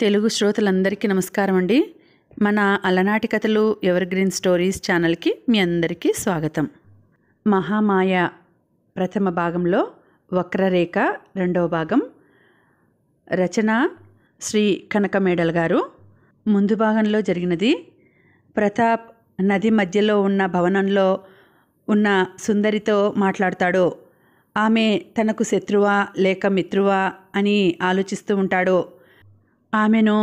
తెలుగు శ్రోతలందరికీ నమస్కారం అండి. మన అలనాటి కథలు ఎవర్ గ్రీన్ స్టోరీస్ ఛానల్కి మీ అందరికీ స్వాగతం. మహామాయ ప్రథమ భాగంలో వక్రరేఖ రెండవ భాగం. రచన శ్రీ కనకమేడల్ గారు. ముందు భాగంలో జరిగినది, ప్రతాప్ నది మధ్యలో ఉన్న భవనంలో ఉన్న సుందరితో మాట్లాడతాడు. ఆమె తనకు శత్రువా లేక మిత్రువా అని ఆలోచిస్తూ ఉంటాడు. ఆమెను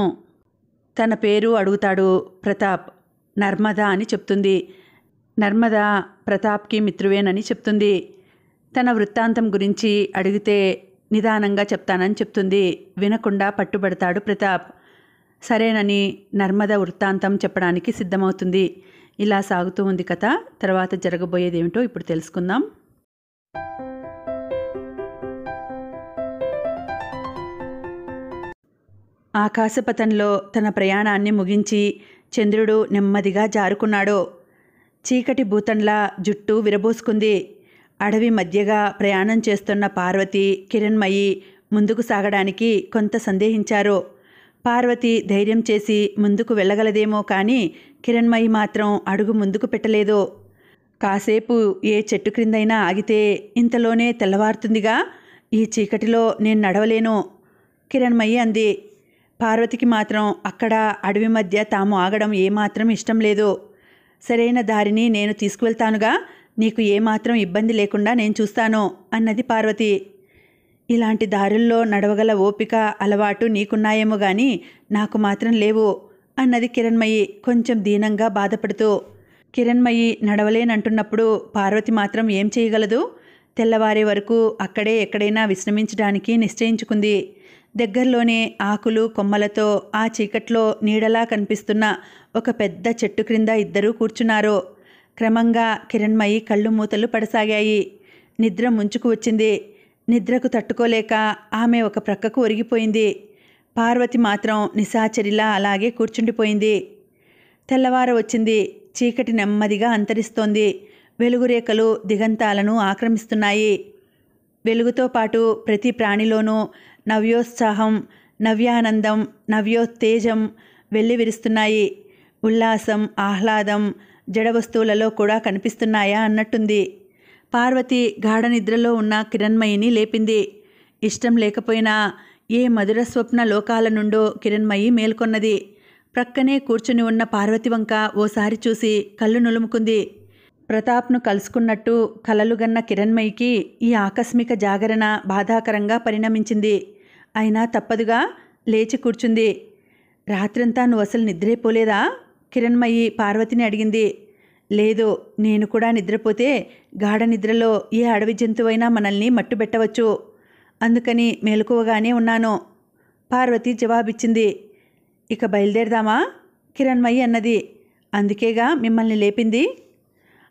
తన పేరు అడుగుతాడు. ప్రతాప్ నర్మదా అని చెప్తుంది. నర్మదా ప్రతాప్కి మిత్రువేనని చెప్తుంది. తన వృత్తాంతం గురించి అడిగితే నిదానంగా చెప్తానని చెప్తుంది. వినకుండా పట్టుబడతాడు ప్రతాప్. సరేనని నర్మద వృత్తాంతం చెప్పడానికి సిద్ధమవుతుంది. ఇలా సాగుతూ ఉంది కథ. తర్వాత జరగబోయేదేమిటో ఇప్పుడు తెలుసుకుందాం. ఆకాశపథంలో తన ప్రయాణాన్ని ముగించి చంద్రుడు నెమ్మదిగా జారుకున్నాడు. చీకటి భూతంలా జుట్టు విరబోసుకుంది. అడవి మధ్యగా ప్రయాణం చేస్తున్న పార్వతి, కిరణ్మయి ముందుకు సాగడానికి కొంత సందేహించారు. పార్వతి ధైర్యం చేసి ముందుకు వెళ్ళగలదేమో కానీ కిరణ్మయి మాత్రం అడుగు ముందుకు పెట్టలేదు. కాసేపు ఏ చెట్టు క్రిందైనా ఆగితే ఇంతలోనే తెల్లవారుతుందిగా, ఈ చీకటిలో నేను నడవలేను కిరణ్మయి అంది. పార్వతికి మాత్రం అక్కడ అడవి మధ్య తాము ఆగడం ఏమాత్రం ఇష్టం లేదు. సరైన దారిని నేను తీసుకువెళ్తానుగా, నీకు ఏమాత్రం ఇబ్బంది లేకుండా నేను చూస్తాను అన్నది పార్వతి. ఇలాంటి దారుల్లో నడవగల ఓపిక, అలవాటు నీకున్నాయేమో కానీ నాకు మాత్రం లేవు అన్నది కిరణ్మయి కొంచెం దీనంగా బాధపడుతూ. కిరణ్మయి నడవలేనంటున్నప్పుడు పార్వతి మాత్రం ఏం చేయగలదు? తెల్లవారే వరకు అక్కడే ఎక్కడైనా విశ్రమించడానికి నిశ్చయించుకుంది. దగ్గరలోనే ఆకులు కొమ్మలతో ఆ చీకట్లో నీడలా కనిపిస్తున్న ఒక పెద్ద చెట్టు క్రింద ఇద్దరూ కూర్చున్నారు. క్రమంగా కిరణ్మయి కళ్ళు మూతలు పడసాగాయి. నిద్ర ముంచుకు వచ్చింది. నిద్రకు తట్టుకోలేక ఆమె ఒక ప్రక్కకు ఒరిగిపోయింది. పార్వతి మాత్రం నిశాచరిలా అలాగే కూర్చుండిపోయింది. తెల్లవార వచ్చింది. చీకటి నెమ్మదిగా అంతరిస్తోంది. వెలుగురేఖలు దిగంతాలను ఆక్రమిస్తున్నాయి. వెలుగుతో పాటు ప్రతి ప్రాణిలోనూ నవ్యోత్సాహం, నవ్యానందం, నవ్యోత్తేజం వెల్లివిరుస్తున్నాయి. ఉల్లాసం, ఆహ్లాదం జడ వస్తువులలో కూడా కనిపిస్తున్నాయా అన్నట్టుంది. పార్వతి గాఢ నిద్రలో ఉన్న కిరణ్మయిని లేపింది. ఇష్టం లేకపోయినా ఏ మధుర స్వప్న లోకాల నుండో కిరణ్మయి మేల్కొన్నది. ప్రక్కనే కూర్చుని ఉన్న పార్వతి వంక ఓసారి చూసి కళ్ళు నులుముకుంది. ప్రతాప్ను కలుసుకున్నట్టు కలలుగన్న కిరణ్మయికి ఈ ఆకస్మిక జాగరణ బాధాకరంగా పరిణమించింది. అయినా తప్పదుగా లేచి కూర్చుంది. రాత్రంతా నువ్వు అసలు నిద్రైపోలేదా కిరణ్మయి పార్వతిని అడిగింది. లేదు, నేను కూడా నిద్రపోతే గాఢ నిద్రలో ఏ అడవి జంతువైనా మనల్ని మట్టుబెట్టవచ్చు, అందుకని మేలుకోగానే ఉన్నాను పార్వతి జవాబిచ్చింది. ఇక బయలుదేరదామా కిరణ్మయి అన్నది. అందుకేగా మిమ్మల్ని లేపింది.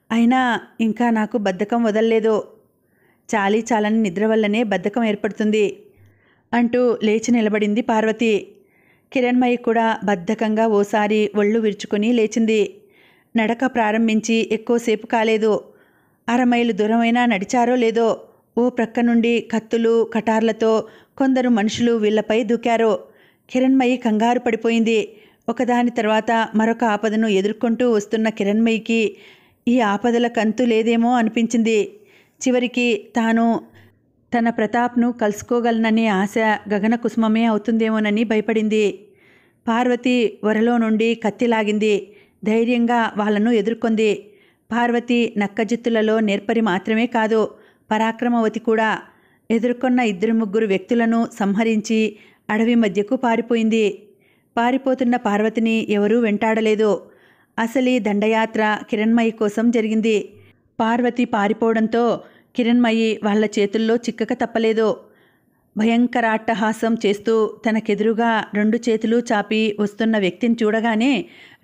అయినా ఇంకా నాకు బద్ధకం వదల్లేదు. చాలీ చాలని నిద్ర వల్లనే బద్ధకం ఏర్పడుతుంది అంటూ లేచి నిలబడింది పార్వతి. కిరణ్మయి కూడా బద్ధకంగా ఓసారి ఒళ్ళు విరుచుకొని లేచింది. నడక ప్రారంభించి ఎక్కువసేపు కాలేదు. 1/2 మైలు దూరమైనా నడిచారో లేదో ఓ ప్రక్క నుండి కత్తులు కటార్లతో కొందరు మనుషులు వీళ్లపై దూకారు. కిరణ్మయి కంగారు పడిపోయింది. ఒకదాని తర్వాత మరొక ఆపదను ఎదుర్కొంటూ వస్తున్న కిరణ్మయికి ఈ ఆపదల కంతు లేదేమో అనిపించింది. చివరికి తాను తన ప్రతాప్ను కలుసుకోగలననే ఆశ గగన కుసుమమే అవుతుందేమోనని భయపడింది. పార్వతి వరలో నుండి కత్తిలాగింది. ధైర్యంగా వాళ్లను ఎదుర్కొంది. పార్వతి నక్కజిత్తులలో నేర్పరి మాత్రమే కాదు, పరాక్రమవతి కూడా. ఎదుర్కొన్న 2-3 వ్యక్తులను సంహరించి అడవి మధ్యకు పారిపోయింది. పారిపోతున్న పార్వతిని ఎవరూ వెంటాడలేదు. అసలీ దండయాత్ర కిరణ్మయి కోసం జరిగింది. పార్వతి పారిపోవడంతో కిరణ్మయి వాళ్ల చేతుల్లో చిక్కక తప్పలేదు. భయంకరాట్టహాసం చేస్తూ తనకెదురుగా 2 చేతులు చాపి వస్తున్న వ్యక్తిని చూడగానే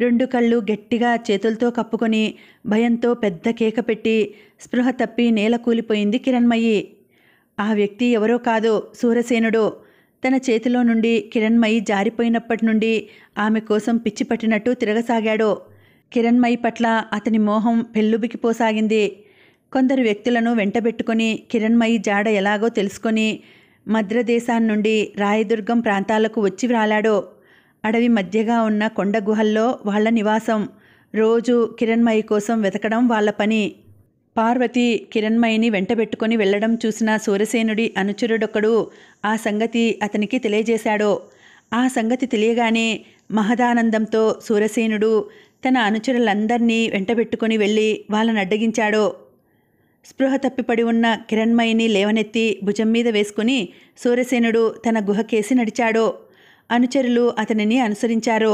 2 కళ్ళు గట్టిగా చేతులతో కప్పుకొని భయంతో పెద్ద కేక పెట్టి స్పృహ తప్పి నేల కూలిపోయింది కిరణ్మయి. ఆ వ్యక్తి ఎవరో కాదు, సూరసేనుడు. తన చేతిలో నుండి కిరణ్మయి జారిపోయినప్పటి నుండి ఆమె కోసం పిచ్చి పట్టినట్టు తిరగసాగాడు. కిరణ్మయి పట్ల అతని మోహం పెల్లుబికిపోసాగింది. కొందరు వ్యక్తులను వెంటబెట్టుకొని కిరణ్మయి జాడ ఎలాగో తెలుసుకొని మద్రదేశాన్నుండి రాయదుర్గం ప్రాంతాలకు వచ్చి వ్రాలాడు. అడవి మధ్యగా ఉన్న కొండ గుహల్లో వాళ్ళ నివాసం. రోజు కిరణ్మయి కోసం వెతకడం వాళ్ళ పని. పార్వతి కిరణ్మయిని వెంటబెట్టుకుని వెళ్లడం చూసిన సూరసేనుడి అనుచరుడొకడు ఆ సంగతి అతనికి తెలియజేశాడు. ఆ సంగతి తెలియగానే మహదానందంతో సూరసేనుడు తన అనుచరులందర్నీ వెంటబెట్టుకుని వెళ్ళి వాళ్ళని అడ్డగించాడు. స్పృహ తప్పిపడి ఉన్న కిరణ్మయిని లేవనెత్తి భుజం మీద వేసుకుని సూరసేనుడు తన గుహకేసి నడిచాడు. అనుచరులు అతనిని అనుసరించారు.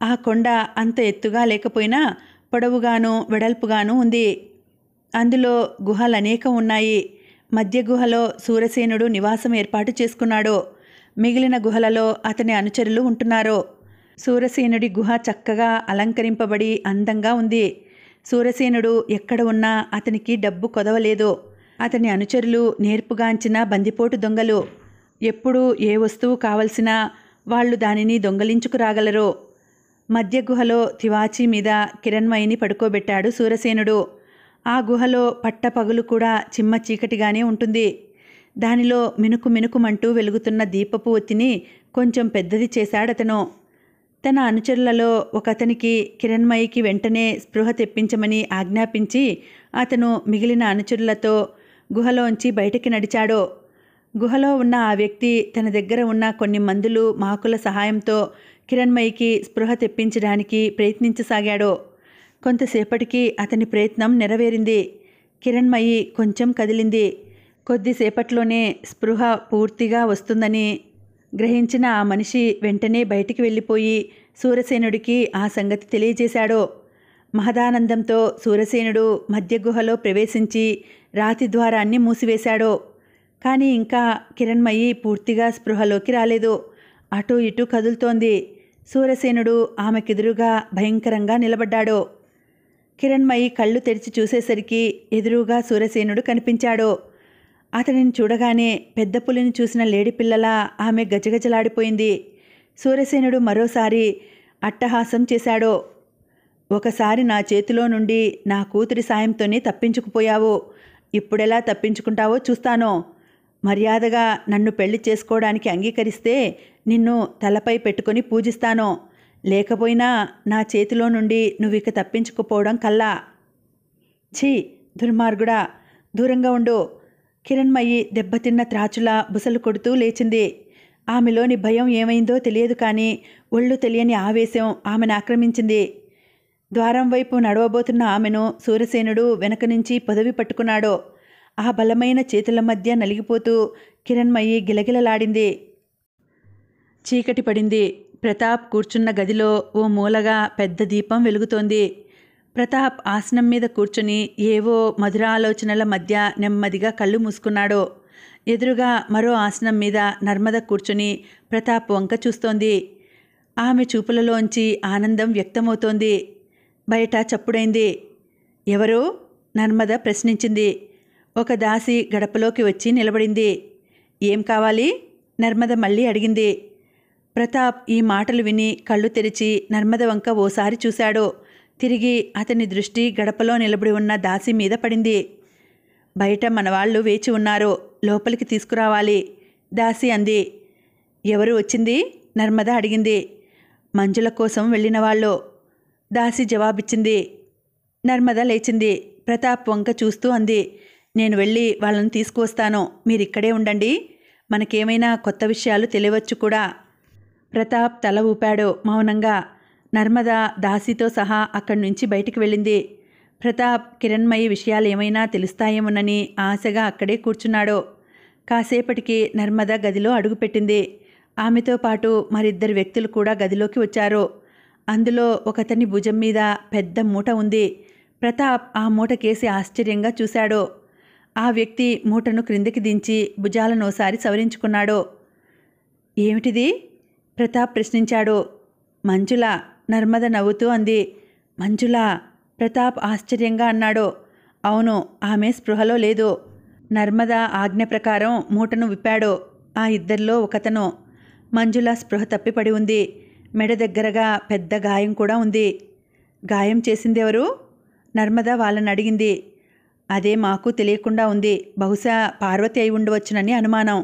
ఆ కొండ అంత ఎత్తుగా లేకపోయినా పొడవుగాను వెడల్పుగాను ఉంది. అందులో గుహలనేకం ఉన్నాయి. మధ్య గుహలో సూరసేనుడు నివాసం ఏర్పాటు చేసుకున్నాడు. మిగిలిన గుహలలో అతని అనుచరులు ఉంటున్నారు. సూరసేనుడి గుహ చక్కగా అలంకరింపబడి అందంగా ఉంది. సూరసేనుడు ఎక్కడ ఉన్నా అతనికి డబ్బు కొదవలేదు. అతని అనుచరులు నేర్పుగాంచిన బందిపోటు దొంగలు. ఎప్పుడు ఏ వస్తువు కావలసినా వాళ్ళు దానిని దొంగలించుకురాగలరు. మధ్య గుహలో తివాచీ మీద కిరణ్మయిని పడుకోబెట్టాడు సూరసేనుడు. ఆ గుహలో పట్టపగులు కూడా చిమ్మ చీకటిగానే ఉంటుంది. దానిలో మినుకు మినుకుమంటూ వెలుగుతున్న దీపపు ఒత్తిని కొంచెం పెద్దది చేశాడతను. తన అనుచరులలో ఒకతనికి కిరణ్మయికి వెంటనే స్పృహ తెప్పించమని ఆజ్ఞాపించి అతను మిగిలిన అనుచరులతో గుహలోంచి బయటికి నడిచాడు. గుహలో ఉన్న ఆ వ్యక్తి తన దగ్గర ఉన్న కొన్ని మందులు మాకుల సహాయంతో కిరణ్మయికి స్పృహ తెప్పించడానికి ప్రయత్నించసాగాడు. కొంతసేపటికి అతని ప్రయత్నం నెరవేరింది. కిరణ్మయి కొంచెం కదిలింది. కొద్దిసేపట్లోనే స్పృహ పూర్తిగా వస్తుందని గ్రహించిన ఆ మనిషి వెంటనే బయటికి వెళ్ళిపోయి సూరసేనుడికి ఆ సంగతి తెలియజేశాడు. మహదానందంతో సూరసేనుడు మధ్య గుహలో ప్రవేశించి రాతి ద్వారాన్ని మూసివేశాడు. కానీ ఇంకా కిరణ్మయి పూర్తిగా స్పృహలోకి రాలేదు. అటూ ఇటూ కదులుతోంది. సూరసేనుడు ఆమెకెదురుగా భయంకరంగా నిలబడ్డాడు. కిరణ్మయి కళ్ళు తెరిచి చూసేసరికి ఎదురుగా సూరసేనుడు కనిపించాడు. అతనిని చూడగానే పెద్ద పులిని చూసిన లేడిపిల్లలా ఆమె గజగజలాడిపోయింది. సూరసేనుడు మరోసారి అట్టహాసం చేశాడు. ఒకసారి నా చేతిలో నుండి నా కూతురి సాయంతోనే తప్పించుకుపోయావు. ఇప్పుడెలా తప్పించుకుంటావో చూస్తాను. మర్యాదగా నన్ను పెళ్లి చేసుకోవడానికి అంగీకరిస్తే నిన్ను తలపై పెట్టుకొని పూజిస్తాను. లేకపోయినా నా చేతిలో నుండి నువ్విక తప్పించుకుపోవడం కల్లా. ఛీ, దుర్మార్గుడా, దూరంగా ఉండు. కిరణ్మయి దెబ్బతిన్న త్రాచులా బుసలు కొడుతూ లేచింది. ఆమెలోని భయం ఏమైందో తెలియదు, కానీ ఒళ్ళు తెలియని ఆవేశం ఆమెను ఆక్రమించింది. ద్వారం వైపు నడవబోతున్న ఆమెను సూరసేనుడు వెనక నుంచి పొదవి పట్టుకున్నాడు. ఆ బలమైన చేతుల మధ్య నలిగిపోతూ కిరణ్మయి గిలగిలలాడింది. చీకటి పడింది. ప్రతాప్ కూర్చున్న గదిలో ఓ మూలగా పెద్ద దీపం వెలుగుతోంది. ప్రతాప్ ఆసనం మీద కూర్చుని ఏవో మధురాలోచనల మధ్య నెమ్మదిగా కళ్ళు మూసుకున్నాడు. ఎదురుగా మరో ఆసనం మీద నర్మద కూర్చుని ప్రతాప్ వంక చూస్తోంది. ఆమె చూపులలోంచి ఆనందం వ్యక్తమవుతోంది. బయట చప్పుడైంది. ఎవరు? నర్మద ప్రశ్నించింది. ఒక దాసి గడపలోకి వచ్చి నిలబడింది. ఏం కావాలి? నర్మద మళ్ళీ అడిగింది. ప్రతాప్ ఈ మాటలు విని కళ్ళు తెరిచి నర్మద వంక ఓసారి చూశాడు. తిరిగి అతని దృష్టి గడపలో నిలబడి ఉన్న దాసి మీద పడింది. బయట మనవాళ్లు వేచి ఉన్నారు, లోపలికి తీసుకురావాలి, దాసి అంది. ఎవరు వచ్చింది? నర్మద అడిగింది. మంజుల కోసం వెళ్ళిన వాళ్ళు, దాసి జవాబిచ్చింది. నర్మద లేచింది. ప్రతాప్ వంక చూస్తూ అంది. నేను వెళ్ళి వాళ్ళని తీసుకువస్తాను, మీరిక్కడే ఉండండి. మనకేమైనా కొత్త విషయాలు తెలియవచ్చు కూడా. ప్రతాప్ తల ఊపాడు మౌనంగా. నర్మద దాసితో సహా అక్కడి నుంచి బయటికి వెళ్ళింది. ప్రతాప్ కిరణ్మయి విషయాలు ఏమైనా తెలుస్తాయేమోనని ఆశగా అక్కడే కూర్చున్నాడు. కాసేపటికి నర్మద గదిలో అడుగుపెట్టింది. ఆమెతో పాటు మరిద్దరు వ్యక్తులు కూడా గదిలోకి వచ్చారు. అందులో ఒకతని భుజం మీద పెద్ద మూట ఉంది. ప్రతాప్ ఆ మూట కేసి ఆశ్చర్యంగా చూశాడు. ఆ వ్యక్తి మూటను క్రిందికి దించి భుజాలనోసారి సవరించుకున్నాడు. ఏమిటిది? ప్రతాప్ ప్రశ్నించాడు. మంజుల, నర్మద నవ్వుతూ అంది. మంజుల? ప్రతాప్ ఆశ్చర్యంగా అన్నాడు. అవును, ఆమె స్పృహలో లేదు. నర్మద ఆజ్ఞ ప్రకారం మూటను విప్పాడు. ఆ ఇద్దరిలో ఒకతను. మంజుల స్పృహ తప్పిపడి ఉంది. మెడ దగ్గరగా పెద్ద గాయం కూడా ఉంది. గాయం చేసిందెవరు? నర్మద వాళ్ళని అడిగింది. అదే మాకు తెలియకుండా ఉంది. బహుశా పార్వతి అయి ఉండవచ్చునని అనుమానం.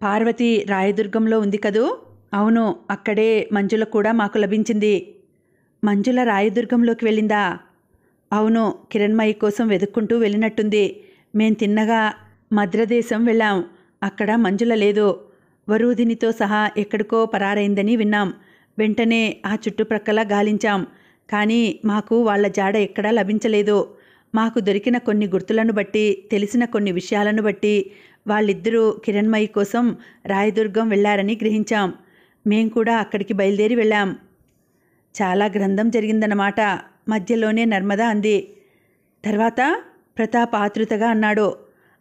పార్వతి రాయదుర్గంలో ఉంది కదూ? అవును, అక్కడే మంజుల కూడా మాకు లభించింది. మంజుల రాయదుర్గంలోకి వెళ్ళిందా? అవును, కిరణ్మయి కోసం వెతుక్కుంటూ వెళ్ళినట్టుంది. మేం తిన్నగా మద్రదేశం వెళ్ళాం. అక్కడ మంజుల లేదు. వరూధినితో సహా ఎక్కడికో పరారైందని విన్నాం. వెంటనే ఆ చుట్టుప్రక్కల గాలించాం. కానీ మాకు వాళ్ళ జాడ ఎక్కడా లభించలేదు. మాకు దొరికిన కొన్ని గుర్తులను బట్టి, తెలిసిన కొన్ని విషయాలను బట్టి వాళ్ళిద్దరూ కిరణ్మయి కోసం రాయదుర్గం వెళ్ళారని గ్రహించాం. మేం కూడా అక్కడికి బయలుదేరి వెళ్ళాం. చాలా గ్రంథం జరిగిందన్నమాట. మధ్యలోనే నర్మద అంది. తర్వాత ప్రతాప్ ఆతృతగా అన్నాడు.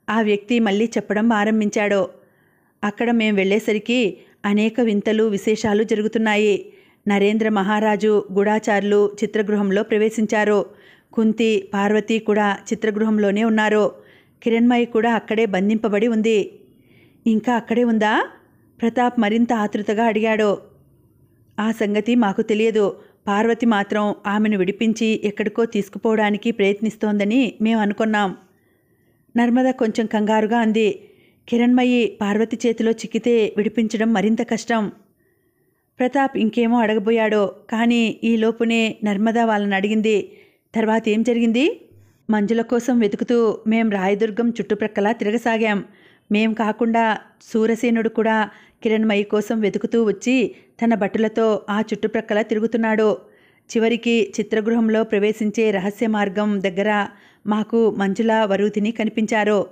ఆ వ్యక్తి మళ్ళీ చెప్పడం ఆరంభించాడు. అక్కడ మేం వెళ్ళేసరికి అనేక వింతలు విశేషాలు జరుగుతున్నాయి. నరేంద్ర మహారాజు గూఢాచారులు చిత్రగృహంలో ప్రవేశించారు. కుంతి, పార్వతి కూడా చిత్రగృహంలోనే ఉన్నారు. కిరణ్మయి కూడా అక్కడే బంధింపబడి ఉంది. ఇంకా అక్కడే ఉందా? ప్రతాప్ మరింత ఆతృతగా అడిగాడు. ఆ సంగతి మాకు తెలియదు. పార్వతి మాత్రం ఆమెను విడిపించి ఎక్కడికో తీసుకుపోవడానికి ప్రయత్నిస్తోందని మేము అనుకున్నాం. నర్మద కొంచెం కంగారుగా అంది. కిరణ్మయి పార్వతి చేతిలో చిక్కితే విడిపించడం మరింత కష్టం. ప్రతాప్ ఇంకేమో అడగబోయాడు. కానీ ఈలోపునే నర్మద వాళ్ళని అడిగింది. తర్వాత ఏం జరిగింది? మంజుల కోసం వెతుకుతూ మేం రాయదుర్గం చుట్టుప్రక్కల తిరగసాగాం. మేం కాకుండా సూరసేనుడు కూడా కిరణ్మయి కోసం వెతుకుతూ వచ్చి తన భటులతో ఆ చుట్టుప్రక్కల తిరుగుతున్నాడు. చివరికి చిత్రగృహంలో ప్రవేశించే రహస్య మార్గం దగ్గర మాకు మంజుల, వరూధిని కనిపించారు.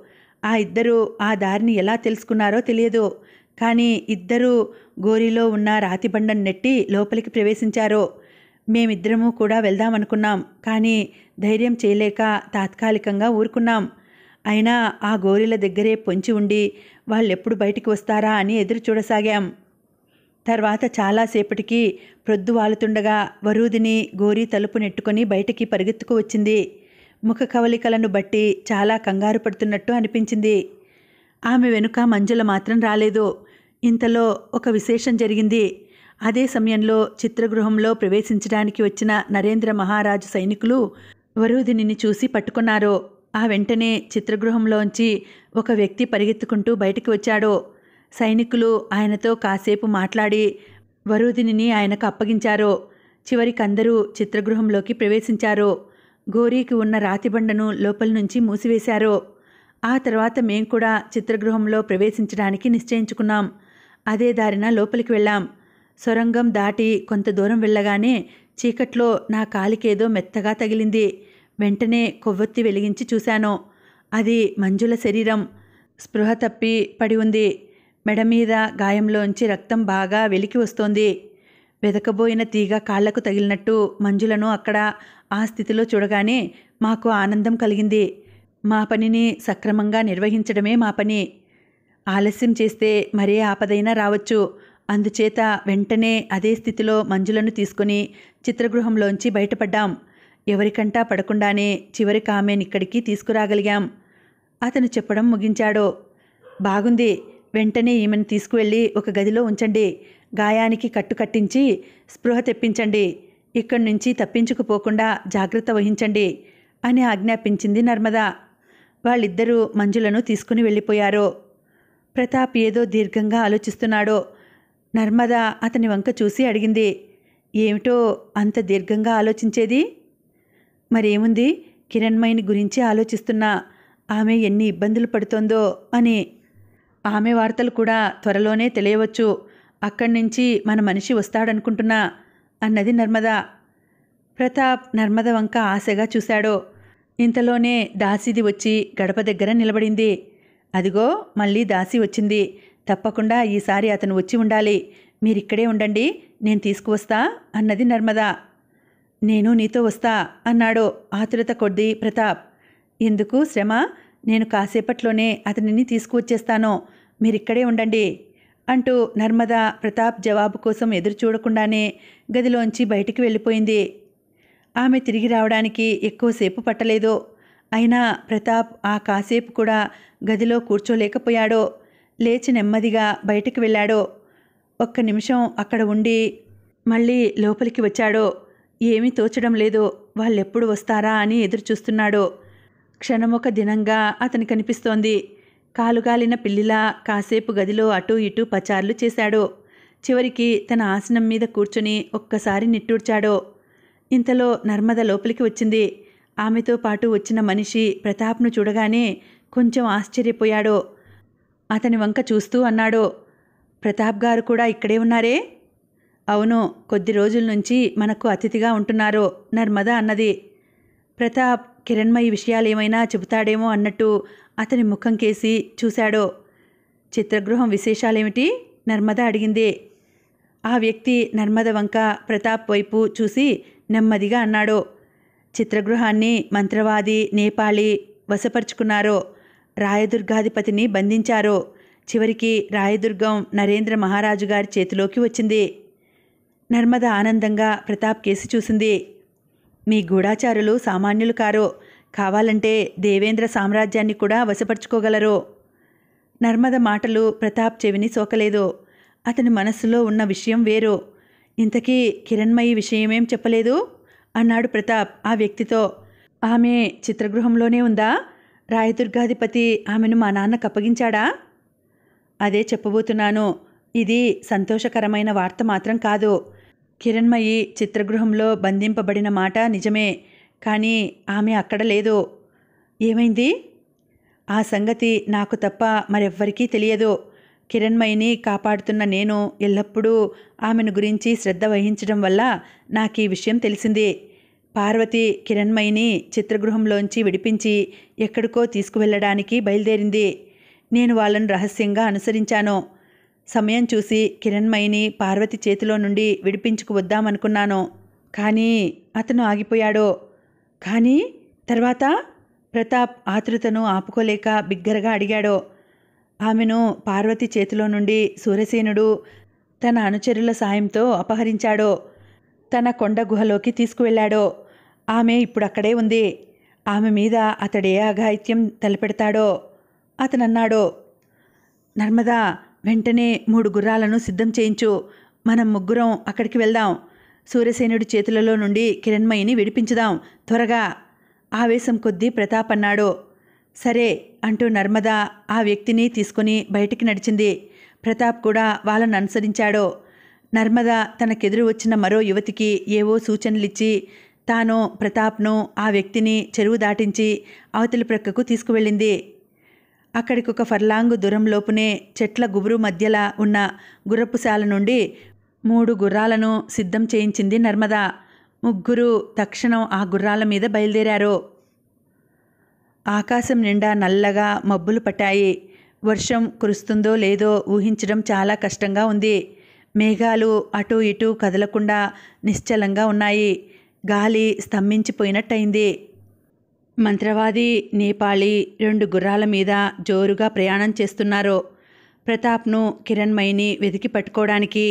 ఆ ఇద్దరూ ఆ దారిని ఎలా తెలుసుకున్నారో తెలియదు. కానీ ఇద్దరూ గోరిలో ఉన్న రాతిబండను నెట్టి లోపలికి ప్రవేశించారు. మేమిద్దరము కూడా వెళ్దామనుకున్నాం. కానీ ధైర్యం చేయలేక తాత్కాలికంగా ఊరుకున్నాం. అయినా ఆ గోరీల దగ్గరే పొంచి ఉండి వాళ్ళెప్పుడు బయటికి వస్తారా అని ఎదురు చూడసాగాం. తర్వాత చాలాసేపటికి ప్రొద్దు వాలుతుండగా వరూధిని గోరీ తలుపు నెట్టుకొని బయటికి పరిగెత్తుకు వచ్చింది. ముఖ కవలికలను బట్టి చాలా కంగారు పడుతున్నట్టు అనిపించింది. ఆమె వెనుక మంజుల మాత్రం రాలేదు. ఇంతలో ఒక విశేషం జరిగింది. అదే సమయంలో చిత్రగృహంలో ప్రవేశించడానికి వచ్చిన నరేంద్ర మహారాజు సైనికులు వరూధినిని చూసి పట్టుకున్నారు. ఆ వెంటనే చిత్రగృహంలోంచి ఒక వ్యక్తి పరిగెత్తుకుంటూ బయటికి వచ్చాడు. సైనికులు ఆయనతో కాసేపు మాట్లాడి వరూధినిని ఆయనకు అప్పగించారు. చివరికందరూ చిత్రగృహంలోకి ప్రవేశించారు. గోరీకి ఉన్న రాతిబండను లోపల నుంచి మూసివేశారు. ఆ తర్వాత మేం కూడా చిత్రగృహంలో ప్రవేశించడానికి నిశ్చయించుకున్నాం. అదే దారిన లోపలికి వెళ్ళాం. సొరంగం దాటి కొంత దూరం వెళ్ళగానే చీకట్లో నా కాలికేదో మెత్తగా తగిలింది. వెంటనే కొవ్వొత్తి వెలిగించి చూశాను. అది మంజుల శరీరం. స్పృహ తప్పి పడి ఉంది. మెడ మీద గాయంలోంచి రక్తం బాగా వెలికి వస్తోంది. వెదకబోయిన తీగ కాళ్లకు తగిలినట్టు మంజులను అక్కడ ఆ స్థితిలో చూడగానే మాకు ఆనందం కలిగింది. మా పనిని సక్రమంగా నిర్వహించడమే మా పని. ఆలస్యం చేస్తే మరే ఆపదైనా రావచ్చు. అందుచేత వెంటనే అదే స్థితిలో మంజులను తీసుకుని చిత్రగృహంలోంచి బయటపడ్డాం. ఎవరికంటా పడకుండానే చివరికి ఆమెనిక్కడికి తీసుకురాగలిగాం. అతను చెప్పడం ముగించాడు. బాగుంది. వెంటనే ఈమెను తీసుకువెళ్ళి ఒక గదిలో ఉంచండి. గాయానికి కట్టు కట్టించి స్పృహ తెప్పించండి. ఇక్కడి నుంచి తప్పించుకుపోకుండా జాగ్రత్త వహించండి అని ఆజ్ఞాపించింది నర్మద. వాళ్ళిద్దరూ మంజులను తీసుకుని వెళ్ళిపోయారు. ప్రతాప్ ఏదో దీర్ఘంగా ఆలోచిస్తున్నాడు. నర్మద అతని వంక చూసి అడిగింది. ఏమిటో అంత దీర్ఘంగా ఆలోచించేది? మరేముంది, కిరణ్మయిని గురించి ఆలోచిస్తున్నా. ఆమె ఎన్ని ఇబ్బందులు పడుతోందో అని. ఆమె వార్తలు కూడా త్వరలోనే తెలియవచ్చు. అక్కడి నుంచి మన మనిషి వస్తాడనుకుంటున్నా అన్నది నర్మద. ప్రతాప్ నర్మద వంక ఆశగా చూశాడు. ఇంతలోనే దాసీది వచ్చి గడప దగ్గర నిలబడింది. అదిగో మళ్ళీ దాసి వచ్చింది. తప్పకుండా ఈసారి అతను వచ్చి ఉండాలి. మీరిక్కడే ఉండండి, నేను తీసుకువస్తా అన్నది నర్మద. నేను నీతో వస్తా అన్నాడు ఆతురత కొద్దీ ప్రతాప్. ఎందుకు శ్రమ? నేను కాసేపట్లోనే అతనిని తీసుకువచ్చేస్తాను. మీరిక్కడే ఉండండి అంటూ నర్మద ప్రతాప్ జవాబు కోసం ఎదురు చూడకుండానే గదిలోంచి బయటికి వెళ్ళిపోయింది. ఆమె తిరిగి రావడానికి ఎక్కువసేపు పట్టలేదు. అయినా ప్రతాప్ ఆ కాసేపు కూడా గదిలో కూర్చోలేకపోయాడు. లేచి నెమ్మదిగా బయటికి వెళ్ళాడు. ఒక్క నిమిషం అక్కడ ఉండి మళ్ళీ లోపలికి వచ్చాడు. ఏమీ తోచడం లేదు. వాళ్ళెప్పుడు వస్తారా అని ఎదురుచూస్తున్నాడు. క్షణమొక దినంగా అతని కనిపిస్తోంది. కాలుగాలిన పిల్లిలా కాసేపు గదిలో అటూ ఇటూ పచార్లు చేశాడు. చివరికి తన ఆసనం మీద కూర్చుని ఒక్కసారి నిట్టూర్చాడు. ఇంతలో నర్మద లోపలికి వచ్చింది. ఆమెతో పాటు వచ్చిన మనిషి ప్రతాప్ను చూడగానే కొంచెం ఆశ్చర్యపోయాడు. అతని వంక చూస్తూ అన్నాడు, ప్రతాప్ గారు కూడా ఇక్కడే ఉన్నారే? అవును, కొద్ది రోజుల నుంచి మనకు అతిథిగా ఉంటున్నారు, నర్మద అన్నది. ప్రతాప్ కిరణ్మయి విషయాలేమైనా చెబుతాడేమో అన్నట్టు అతని ముఖం కేసి చూశాడు. చిత్రగృహం విశేషాలేమిటి? నర్మద అడిగింది. ఆ వ్యక్తి నర్మద వంక ప్రతాప్ వైపు చూసి నెమ్మదిగా అన్నాడు, చిత్రగృహాన్ని మంత్రవాది నేపాళీ వశపరుచుకున్నారు. రాయదుర్గాధిపతిని బంధించారు. చివరికి రాయదుర్గం నరేంద్ర మహారాజు గారి చేతిలోకి వచ్చింది. నర్మద ఆనందంగా ప్రతాప్ కేసి చూసింది. మీ గూఢాచారులు సామాన్యులు కారు. కావాలంటే దేవేంద్ర సామ్రాజ్యాన్ని కూడా వశపరుచుకోగలరు. నర్మద మాటలు ప్రతాప్ చెవిని సోకలేదు. అతని మనస్సులో ఉన్న విషయం వేరు. ఇంతకీ కిరణ్మయి విషయమేం చెప్పలేదు అన్నాడు ప్రతాప్ ఆ వ్యక్తితో. ఆమె చిత్రగృహంలోనే ఉందా? రాయదుర్గాధిపతి ఆమెను మా నాన్నకు అప్పగించాడా? అదే చెప్పబోతున్నాను. ఇది సంతోషకరమైన వార్త మాత్రం కాదు. కిరణ్మయి చిత్రగృహంలో బంధింపబడిన మాట నిజమే, కానీ ఆమె అక్కడ లేదు. ఏమైంది? ఆ సంగతి నాకు తప్ప మరెవ్వరికీ తెలియదు. కిరణ్మయిని కాపాడుతున్న నేను ఎల్లప్పుడూ ఆమెను గురించి శ్రద్ధ వహించడం వల్ల నాకు ఈ విషయం తెలిసింది. పార్వతి కిరణ్మయిని చిత్రగృహంలోంచి విడిపించి ఎక్కడికో తీసుకువెళ్ళడానికి బయలుదేరింది. నేను వాళ్ళను రహస్యంగా అనుసరించాను. సమయం చూసి కిరణ్మయిని పార్వతి చేతిలో నుండి విడిపించుకు వద్దామనుకున్నాను. కానీ అతను ఆగిపోయాడు. కానీ తర్వాత? ప్రతాప్ ఆతృతను ఆపుకోలేక బిగ్గరగా అడిగాడు. ఆమెను పార్వతి చేతిలో నుండి సూరసేనుడు తన అనుచరుల సాయంతో అపహరించాడు. తన కొండ గుహలోకి తీసుకువెళ్ళాడు. ఆమె ఇప్పుడు అక్కడే ఉంది. ఆమె మీద అతడే అఘాయిత్యం తలపెడతాడో అతనన్నాడు. నర్మదా, వెంటనే 3 గుర్రాలను సిద్ధం చేయించు. మనం ముగ్గురం అక్కడికి వెళ్దాం. సూరసేనుడి చేతులలో నుండి కిరణ్మయిని విడిపించుదాం, త్వరగా. ఆవేశం కొద్దీ ప్రతాప్ అన్నాడు. సరే అంటూ నర్మద ఆ వ్యక్తిని తీసుకుని బయటికి నడిచింది. ప్రతాప్ కూడా వాళ్ళను అనుసరించాడు. నర్మద తనకెదురు వచ్చిన మరో యువతికి ఏవో సూచనలిచ్చి తాను ప్రతాప్ను ఆ వ్యక్తిని చెరువు దాటించి అవతలి ప్రక్కకు తీసుకువెళ్ళింది. అక్కడికొక ఫర్లాంగు దూరంలోపునే చెట్ల గుబురు మధ్యలా ఉన్న గుర్రపుశాల నుండి 3 గుర్రాలను సిద్ధం చేయించింది నర్మద. ముగ్గురు తక్షణం ఆ గుర్రాల మీద బయలుదేరారు. ఆకాశం నిండా నల్లగా మబ్బులు పట్టాయి. వర్షం కురుస్తుందో లేదో ఊహించడం చాలా కష్టంగా ఉంది. మేఘాలు అటూ ఇటూ కదలకుండా నిశ్చలంగా ఉన్నాయి. గాలి స్తంభించిపోయినట్టయింది. మంత్రవాది నేపాళీ 2 గుర్రాల మీద జోరుగా ప్రయాణం చేస్తున్నారు. ప్రతాప్ను కిరణ్మయిని వెతికి పట్టుకోవడానికి,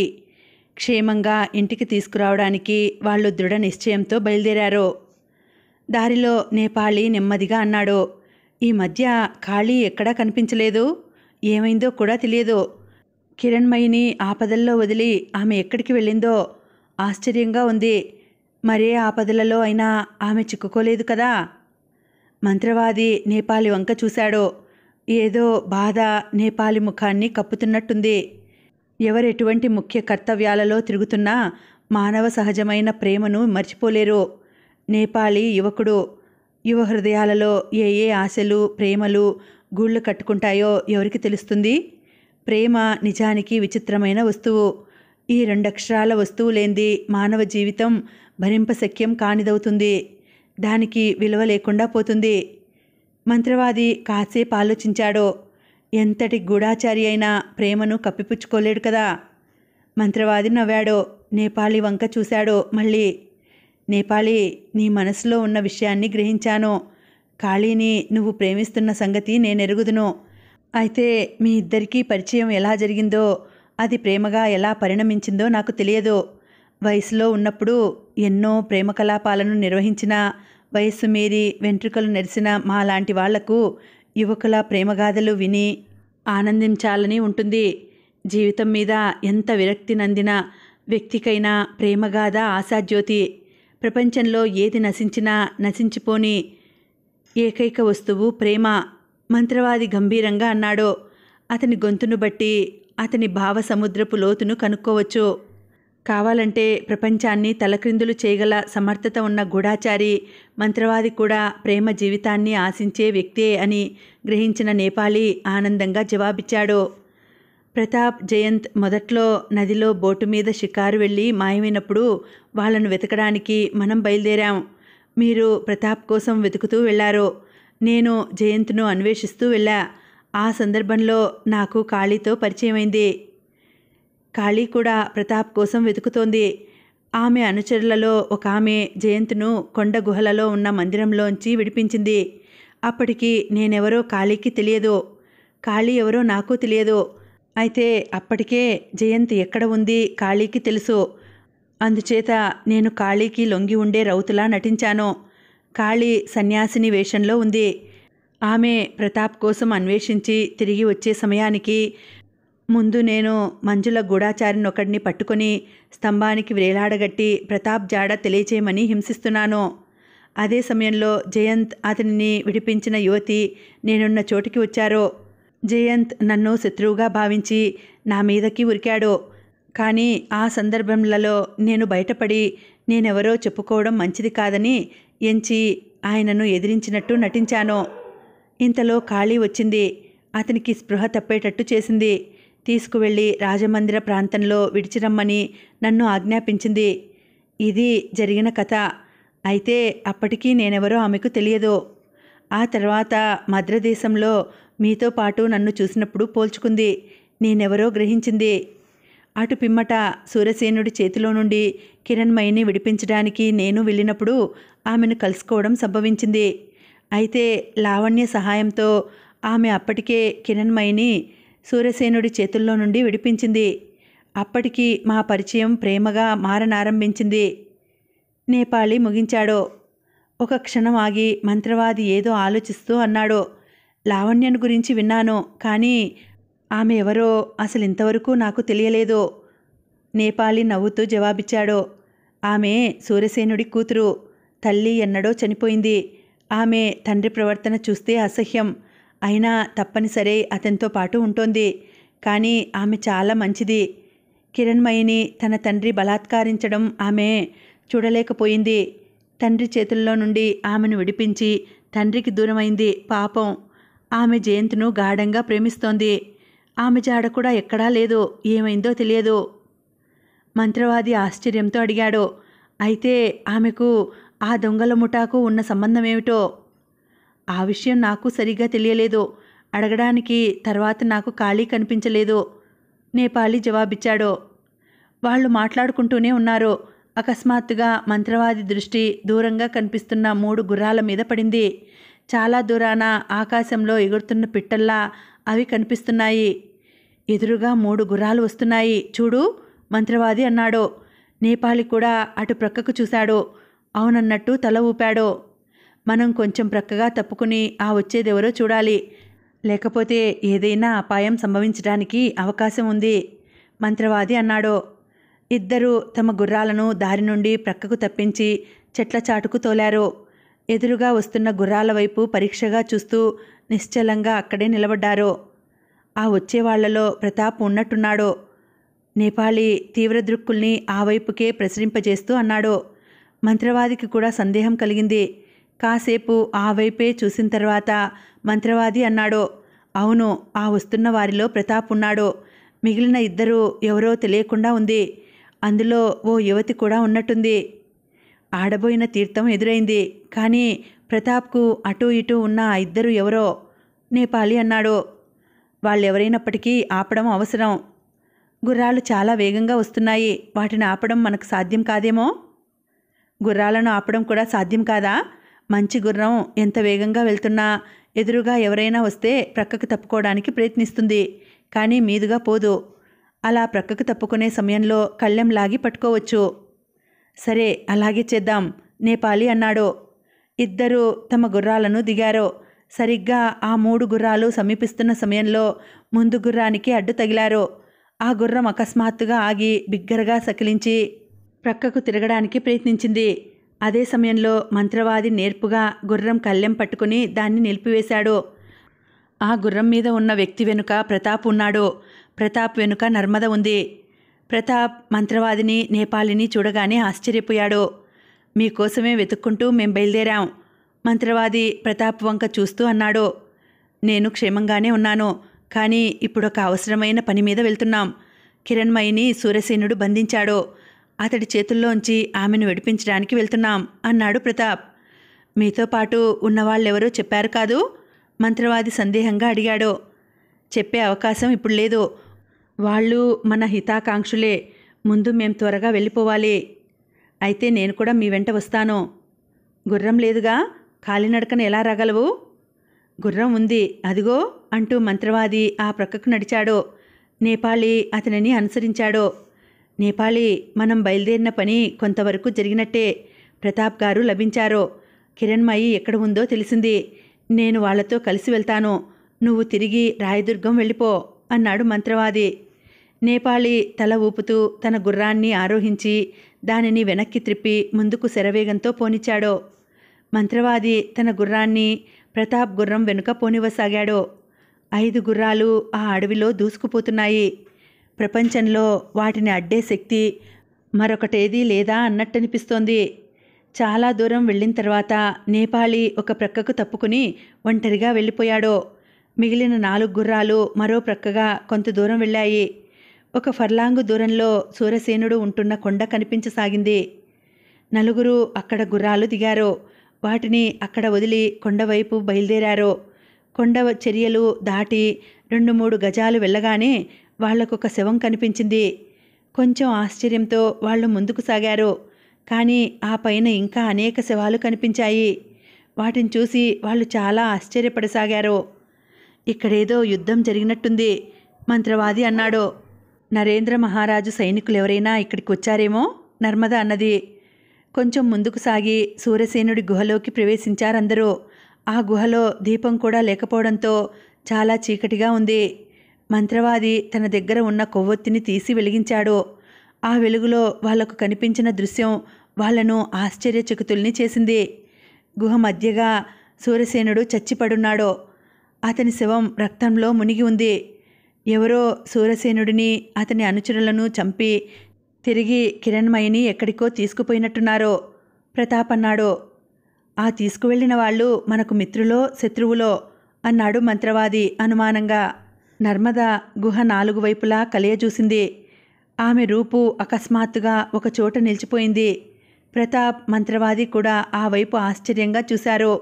క్షేమంగా ఇంటికి తీసుకురావడానికి వాళ్ళు దృఢ నిశ్చయంతో బయలుదేరారు. దారిలో నేపాళీ నెమ్మదిగా అన్నాడు, ఈ మధ్య ఖాళీ ఎక్కడా కనిపించలేదు. ఏమైందో కూడా తెలియదు. కిరణ్మయిని ఆపదల్లో వదిలి ఆమె ఎక్కడికి వెళ్ళిందో ఆశ్చర్యంగా ఉంది. మరే ఆపదలలో అయినా ఆమె చిక్కుకోలేదు కదా. మంత్రవాది నేపాలి వంక చూశాడు. ఏదో బాధ నేపాలి ముఖాన్ని కప్పుతున్నట్టుంది. ఎవరెటువంటి ముఖ్య కర్తవ్యాలలో తిరుగుతున్నా మానవ సహజమైన ప్రేమను మర్చిపోలేరు. నేపాలి యువకుడు. యువ హృదయాలలో ఏ ఏ ఆశలు ప్రేమలు గూళ్ళు కట్టుకుంటాయో ఎవరికి తెలుస్తుంది? ప్రేమ నిజానికి విచిత్రమైన వస్తువు. ఈ 2 అక్షరాల వస్తువు లేనిది మానవ జీవితం భరింపశక్యం కానిదవుతుంది. దానికి విలువ లేకుండా పోతుంది. మంత్రవాది కాసేపు ఆలోచించాడు. ఎంతటి గూఢాచారి అయినా ప్రేమను కప్పిపుచ్చుకోలేడు కదా. మంత్రవాది నవ్వాడు. నేపాళీ వంక చూశాడు మళ్ళీ. నేపాళీ, నీ మనసులో ఉన్న విషయాన్ని గ్రహించాను. కాళీని నువ్వు ప్రేమిస్తున్న సంగతి నేనెరుగుదును. అయితే మీ ఇద్దరికీ పరిచయం ఎలా జరిగిందో, అది ప్రేమగా ఎలా పరిణమించిందో నాకు తెలియదు. వయసులో ఉన్నప్పుడు ఎన్నో ప్రేమ కలాపాలను నిర్వహించిన, వయస్సు మీరి వెంట్రుకలు నెరిసిన మా లాంటి వాళ్లకు యువకుల ప్రేమగాథలు విని ఆనందించాలని ఉంటుంది. జీవితం మీద ఎంత విరక్తి నందిన వ్యక్తికైనా ప్రేమగాథ ఆశాజ్యోతి. ప్రపంచంలో ఏది నశించినా నశించిపోని ఏకైక వస్తువు ప్రేమ. మంత్రవాది గంభీరంగా అన్నాడు. అతని గొంతును బట్టి అతని భావ సముద్రపు లోతును కనుక్కోవచ్చు. కావాలంటే ప్రపంచాన్ని తలక్రిందులు చేయగల సమర్థత ఉన్న గూఢాచారి, మంత్రవాది కూడా ప్రేమ జీవితాన్ని ఆశించే వ్యక్తే అని గ్రహించిన నేపాళీ ఆనందంగా జవాబిచ్చాడు. ప్రతాప్, జయంత్ మొదట్లో నదిలో బోటు మీద షికారు వెళ్ళి మాయమైనప్పుడు వాళ్ళను వెతకడానికి మనం బయలుదేరాం. మీరు ప్రతాప్ కోసం వెతుకుతూ వెళ్లారు. నేను జయంత్ను అన్వేషిస్తూ వెళ్ళా. ఆ సందర్భంలో నాకు కాళీతో పరిచయమైంది. కాళీ కూడా ప్రతాప్ కోసం వెతుకుతోంది. ఆమె అనుచరులలో ఒక ఆమె జయంత్ను కొండ గుహలలో ఉన్న మందిరంలోంచి విడిపించింది. అప్పటికి నేనెవరో కాళీకి తెలియదు, కాళీ ఎవరో నాకు తెలియదు. అయితే అప్పటికే జయంత్ ఎక్కడ ఉంది కాళీకి తెలుసు. అందుచేత నేను కాళీకి లొంగి ఉండే రౌతులా నటించాను. కాళీ సన్యాసిని వేషంలో ఉంది. ఆమె ప్రతాప్ కోసం అన్వేషించి తిరిగి వచ్చే సమయానికి ముందు నేను మంజుల గూఢాచారినొకడిని పట్టుకొని స్తంభానికి వ్రేలాడగట్టి ప్రతాప్ జాడ తెలియచేయమని హింసిస్తున్నాను. అదే సమయంలో జయంత్, అతనిని విడిపించిన యువతి నేనున్న చోటికి వచ్చారు. జయంత్ నన్ను శత్రువుగా భావించి నా మీదకి ఉరికాడు. కానీ ఆ సందర్భంలలో నేను బయటపడి నేనెవరో చెప్పుకోవడం మంచిది కాదని ఎంచి ఆయనను ఎదిరించినట్టు నటించాను. ఇంతలో కాళీ వచ్చింది. అతనికి స్పృహ తప్పేటట్టు చేసింది. తీసుకువెళ్ళి రాజమందిర ప్రాంతంలో విడిచిరమ్మని నన్ను ఆజ్ఞాపించింది. ఇది జరిగిన కథ. అయితే అప్పటికీ నేనెవరో ఆమెకు తెలియదు. ఆ తర్వాత మద్రదేశంలో మీతో పాటు నన్ను చూసినప్పుడు పోల్చుకుంది. నేనెవరో గ్రహించింది. అటు పిమ్మట సూరసేనుడి చేతిలో నుండి కిరణ్మయిని విడిపించడానికి నేను వెళ్ళినప్పుడు ఆమెను కలుసుకోవడం సంభవించింది. అయితే లావణ్య సహాయంతో ఆమె అప్పటికే కిరణ్మయిని సూరసేనుడి చేతుల్లో నుండి విడిపించింది. అప్పటికి మా పరిచయం ప్రేమగా మారనారంభించింది. నేపాళీ ముగించాడు. ఒక క్షణం ఆగి మంత్రవాది ఏదో ఆలోచిస్తూ అన్నాడు. లావణ్యను గురించి విన్నాను, కానీ ఆమె ఎవరో అసలు ఇంతవరకు నాకు తెలియలేదు. నేపాళీ నవ్వుతూ జవాబిచ్చాడు. ఆమె సూరసేనుడి కూతురు. తల్లి ఎన్నడో చనిపోయింది. ఆమె తండ్రి ప్రవర్తన చూస్తే అసహ్యం. అయినా తప్పనిసరి అతనితో పాటు ఉంటోంది. కానీ ఆమె చాలా మంచిది. కిరణ్మయిని తన తండ్రి బలాత్కారించడం ఆమె చూడలేకపోయింది. తండ్రి చేతుల్లో నుండి ఆమెను విడిపించి తండ్రికి దూరమైంది. పాపం. ఆమె జయంత్ను గాఢంగా ప్రేమిస్తోంది. ఆమె జాడ కూడా ఎక్కడా లేదు. ఏమైందో తెలియదు. మంత్రవాది ఆశ్చర్యంతో అడిగాడు. అయితే ఆమెకు ఆ దొంగల ముఠాకు ఉన్న సంబంధమేమిటో? ఆ విషయం నాకు సరిగ్గా తెలియలేదు. అడగడానికి తర్వాత నాకు ఖాళీ కనిపించలేదు. నేపాళీ జవాబిచ్చాడు. వాళ్ళు మాట్లాడుకుంటూనే ఉన్నారు. అకస్మాత్తుగా మంత్రవాది దృష్టి దూరంగా కనిపిస్తున్న 3 గుర్రాల మీద పడింది. చాలా దూరాన ఆకాశంలో ఎగురుతున్న పిట్టల్లా అవి కనిపిస్తున్నాయి. ఎదురుగా 3 గుర్రాలు వస్తున్నాయి చూడు, మంత్రవాది అన్నాడు. నేపాళీ కూడా అటు ప్రక్కకు చూశాడు. అవునన్నట్టు తల ఊపాడు. మనం కొంచెం ప్రక్కగా తప్పుకుని ఆ వచ్చేదెవరో చూడాలి. లేకపోతే ఏదైనా అపాయం సంభవించడానికి అవకాశం ఉంది, మంత్రవాది అన్నాడు. ఇద్దరూ తమ గుర్రాలను దారి నుండి ప్రక్కకు తప్పించి చెట్ల చాటుకు తోలారు. ఎదురుగా వస్తున్న గుర్రాల వైపు పరీక్షగా చూస్తూ నిశ్చలంగా అక్కడే నిలబడ్డారు. ఆ వచ్చేవాళ్లలో ప్రతాప్ ఉన్నట్టున్నాడు. నేపాళీ తీవ్ర దృక్కుల్ని ఆ వైపుకే ప్రసరింపజేస్తూ అన్నాడు. మంత్రవాదికి కూడా సందేహం కలిగింది. కాసేపు ఆ వైపే చూసిన తర్వాత మంత్రవాది అన్నాడు. అవును, ఆ వస్తున్న వారిలో ప్రతాప్ ఉన్నాడు. మిగిలిన ఇద్దరు ఎవరో తెలియకుండా ఉంది. అందులో ఓ యువతి కూడా ఉన్నట్టుంది. ఆడబోయిన తీర్థం ఎదురైంది. కానీ ప్రతాప్కు అటూ ఇటూ ఉన్న ఆ ఇద్దరు ఎవరో? నేపాళీ అన్నాడు. వాళ్ళెవరైనప్పటికీ ఆపడం అవసరం. గుర్రాలు చాలా వేగంగా వస్తున్నాయి. వాటిని ఆపడం మనకు సాధ్యం కాదేమో? గుర్రాలను ఆపడం కూడా సాధ్యం కాదా? మంచి గుర్రం ఎంత వేగంగా వెళ్తున్నా ఎదురుగా ఎవరైనా వస్తే ప్రక్కకు తప్పుకోవడానికి ప్రయత్నిస్తుంది, కానీ మీదుగా పోదు. అలా ప్రక్కకు తప్పుకునే సమయంలో కళ్ళెం లాగి పట్టుకోవచ్చు. సరే, అలాగే చేద్దాం, నేపాళీ అన్నాడు. ఇద్దరూ తమ గుర్రాలను దిగారు. సరిగ్గా ఆ 3 గుర్రాలు సమీపిస్తున్న సమయంలో ముందు గుర్రానికి అడ్డు తగిలారు. ఆ గుర్రం అకస్మాత్తుగా ఆగి బిగ్గరగా సకిలించి ప్రక్కకు తిరగడానికి ప్రయత్నించింది. అదే సమయంలో మంత్రవాది నేర్పుగా గుర్రం కళ్ళెం పట్టుకుని దాన్ని నిలిపివేశాడు. ఆ గుర్రం మీద ఉన్న వ్యక్తి వెనుక ప్రతాప్ ఉన్నాడు. ప్రతాప్ వెనుక నర్మద ఉంది. ప్రతాప్ మంత్రవాదిని నేపాలిని చూడగానే ఆశ్చర్యపోయాడు. మీకోసమే వెతుక్కుంటూ మేం బయలుదేరాం. మంత్రవాది ప్రతాప్ వంక చూస్తూ అన్నాడు. నేను క్షేమంగానే ఉన్నాను, కానీ ఇప్పుడొక అవసరమైన పని మీద వెళ్తున్నాం. కిరణ్మయిని సూరసేనుడు బంధించాడు. అతడి చేతుల్లోంచి ఆమెను విడిపించడానికి వెళ్తున్నాం అన్నాడు ప్రతాప్. మీతో పాటు ఉన్నవాళ్ళెవరో చెప్పారు కాదు? మంత్రవాది సందేహంగా అడిగాడు. చెప్పే అవకాశం ఇప్పుడు లేదు. వాళ్ళు మన హితాకాంక్షులే. ముందు మేం త్వరగా వెళ్ళిపోవాలి. అయితే నేను కూడా మీ వెంట వస్తాను. గుర్రం లేదుగా, కాలినడకన ఎలా రాగలవు? గుర్రం ఉంది, అదిగో అంటూ మంత్రవాది ఆ ప్రక్కకు నడిచాడు. నేపాళీ అతనిని అనుసరించాడు. నేపాళీ, మనం బయలుదేరిన పని కొంతవరకు జరిగినట్టే. ప్రతాప్ గారు లభించారు. కిరణ్మయి ఎక్కడ ఉందో తెలిసింది. నేను వాళ్లతో కలిసి వెళ్తాను. నువ్వు తిరిగి రాయదుర్గం వెళ్ళిపో అన్నాడు మంత్రవాది. నేపాళీ తల ఊపుతూ తన గుర్రాన్ని ఆరోహించి దానిని వెనక్కి త్రిప్పి ముందుకు శరవేగంతో పోనిచ్చాడు. మంత్రవాది తన గుర్రాన్ని ప్రతాప్ గుర్రం వెనుక పోనివ్వసాగాడు. 5 గుర్రాలు ఆ అడవిలో దూసుకుపోతున్నాయి. ప్రపంచంలో వాటిని అడ్డే శక్తి మరొకటేదీ లేదా అన్నట్టనిపిస్తోంది. చాలా దూరం వెళ్ళిన తర్వాత నేపాళీ ఒక ప్రక్కకు తప్పుకుని ఒంటరిగా వెళ్ళిపోయాడు. మిగిలిన 4 గుర్రాలు మరో ప్రక్కగా కొంత దూరం వెళ్ళాయి. ఒక ఫర్లాంగు దూరంలో సూరసేనుడు ఉంటున్న కొండ కనిపించసాగింది. 4 అక్కడ గుర్రాలు దిగారు. వాటిని అక్కడ వదిలి కొండవైపు బయలుదేరారు. కొండ చర్యలు దాటి 2-3 గజాలు వెళ్ళగానే వాళ్లకొక శవం కనిపించింది. కొంచెం ఆశ్చర్యంతో వాళ్ళు ముందుకు సాగారు. కానీ ఆ పైన ఇంకా అనేక శవాలు కనిపించాయి. వాటిని చూసి వాళ్ళు చాలా ఆశ్చర్యపడసాగారు. ఇక్కడేదో యుద్ధం జరిగినట్టుంది, మంత్రవాది అన్నాడు. నరేంద్ర మహారాజు సైనికులెవరైనా ఇక్కడికి వచ్చారేమో, నర్మద అన్నది. కొంచెం ముందుకు సాగి సూరసేనుడి గుహలోకి ప్రవేశించారందరూ. ఆ గుహలో దీపం కూడా లేకపోవడంతో చాలా చీకటిగా ఉంది. మంత్రవాది తన దగ్గర ఉన్న కొవ్వొత్తిని తీసి వెలిగించాడు. ఆ వెలుగులో వాళ్లకు కనిపించిన దృశ్యం వాళ్లను ఆశ్చర్యచకితుల్ని చేసింది. గుహ మధ్యగా సూరసేనుడు చచ్చిపడున్నాడు. అతని శవం రక్తంలో మునిగి ఉంది. ఎవరో సూరసేనుడిని అతని అనుచరులను చంపి తిరిగి కిరణ్మయిని ఎక్కడికో తీసుకుపోయినట్టున్నారు, ప్రతాప్ అన్నాడు. ఆ తీసుకువెళ్లిన వాళ్ళు మనకు మిత్రులో శత్రువులో అన్నాడు మంత్రవాది అనుమానంగా. నర్మద గుహ 4 వైపులా కలయజూసింది. ఆమె రూపు అకస్మాత్తుగా ఒక చోట నిలిచిపోయింది. ప్రతాప్, మంత్రవాది కూడా ఆ వైపు ఆశ్చర్యంగా చూశారు.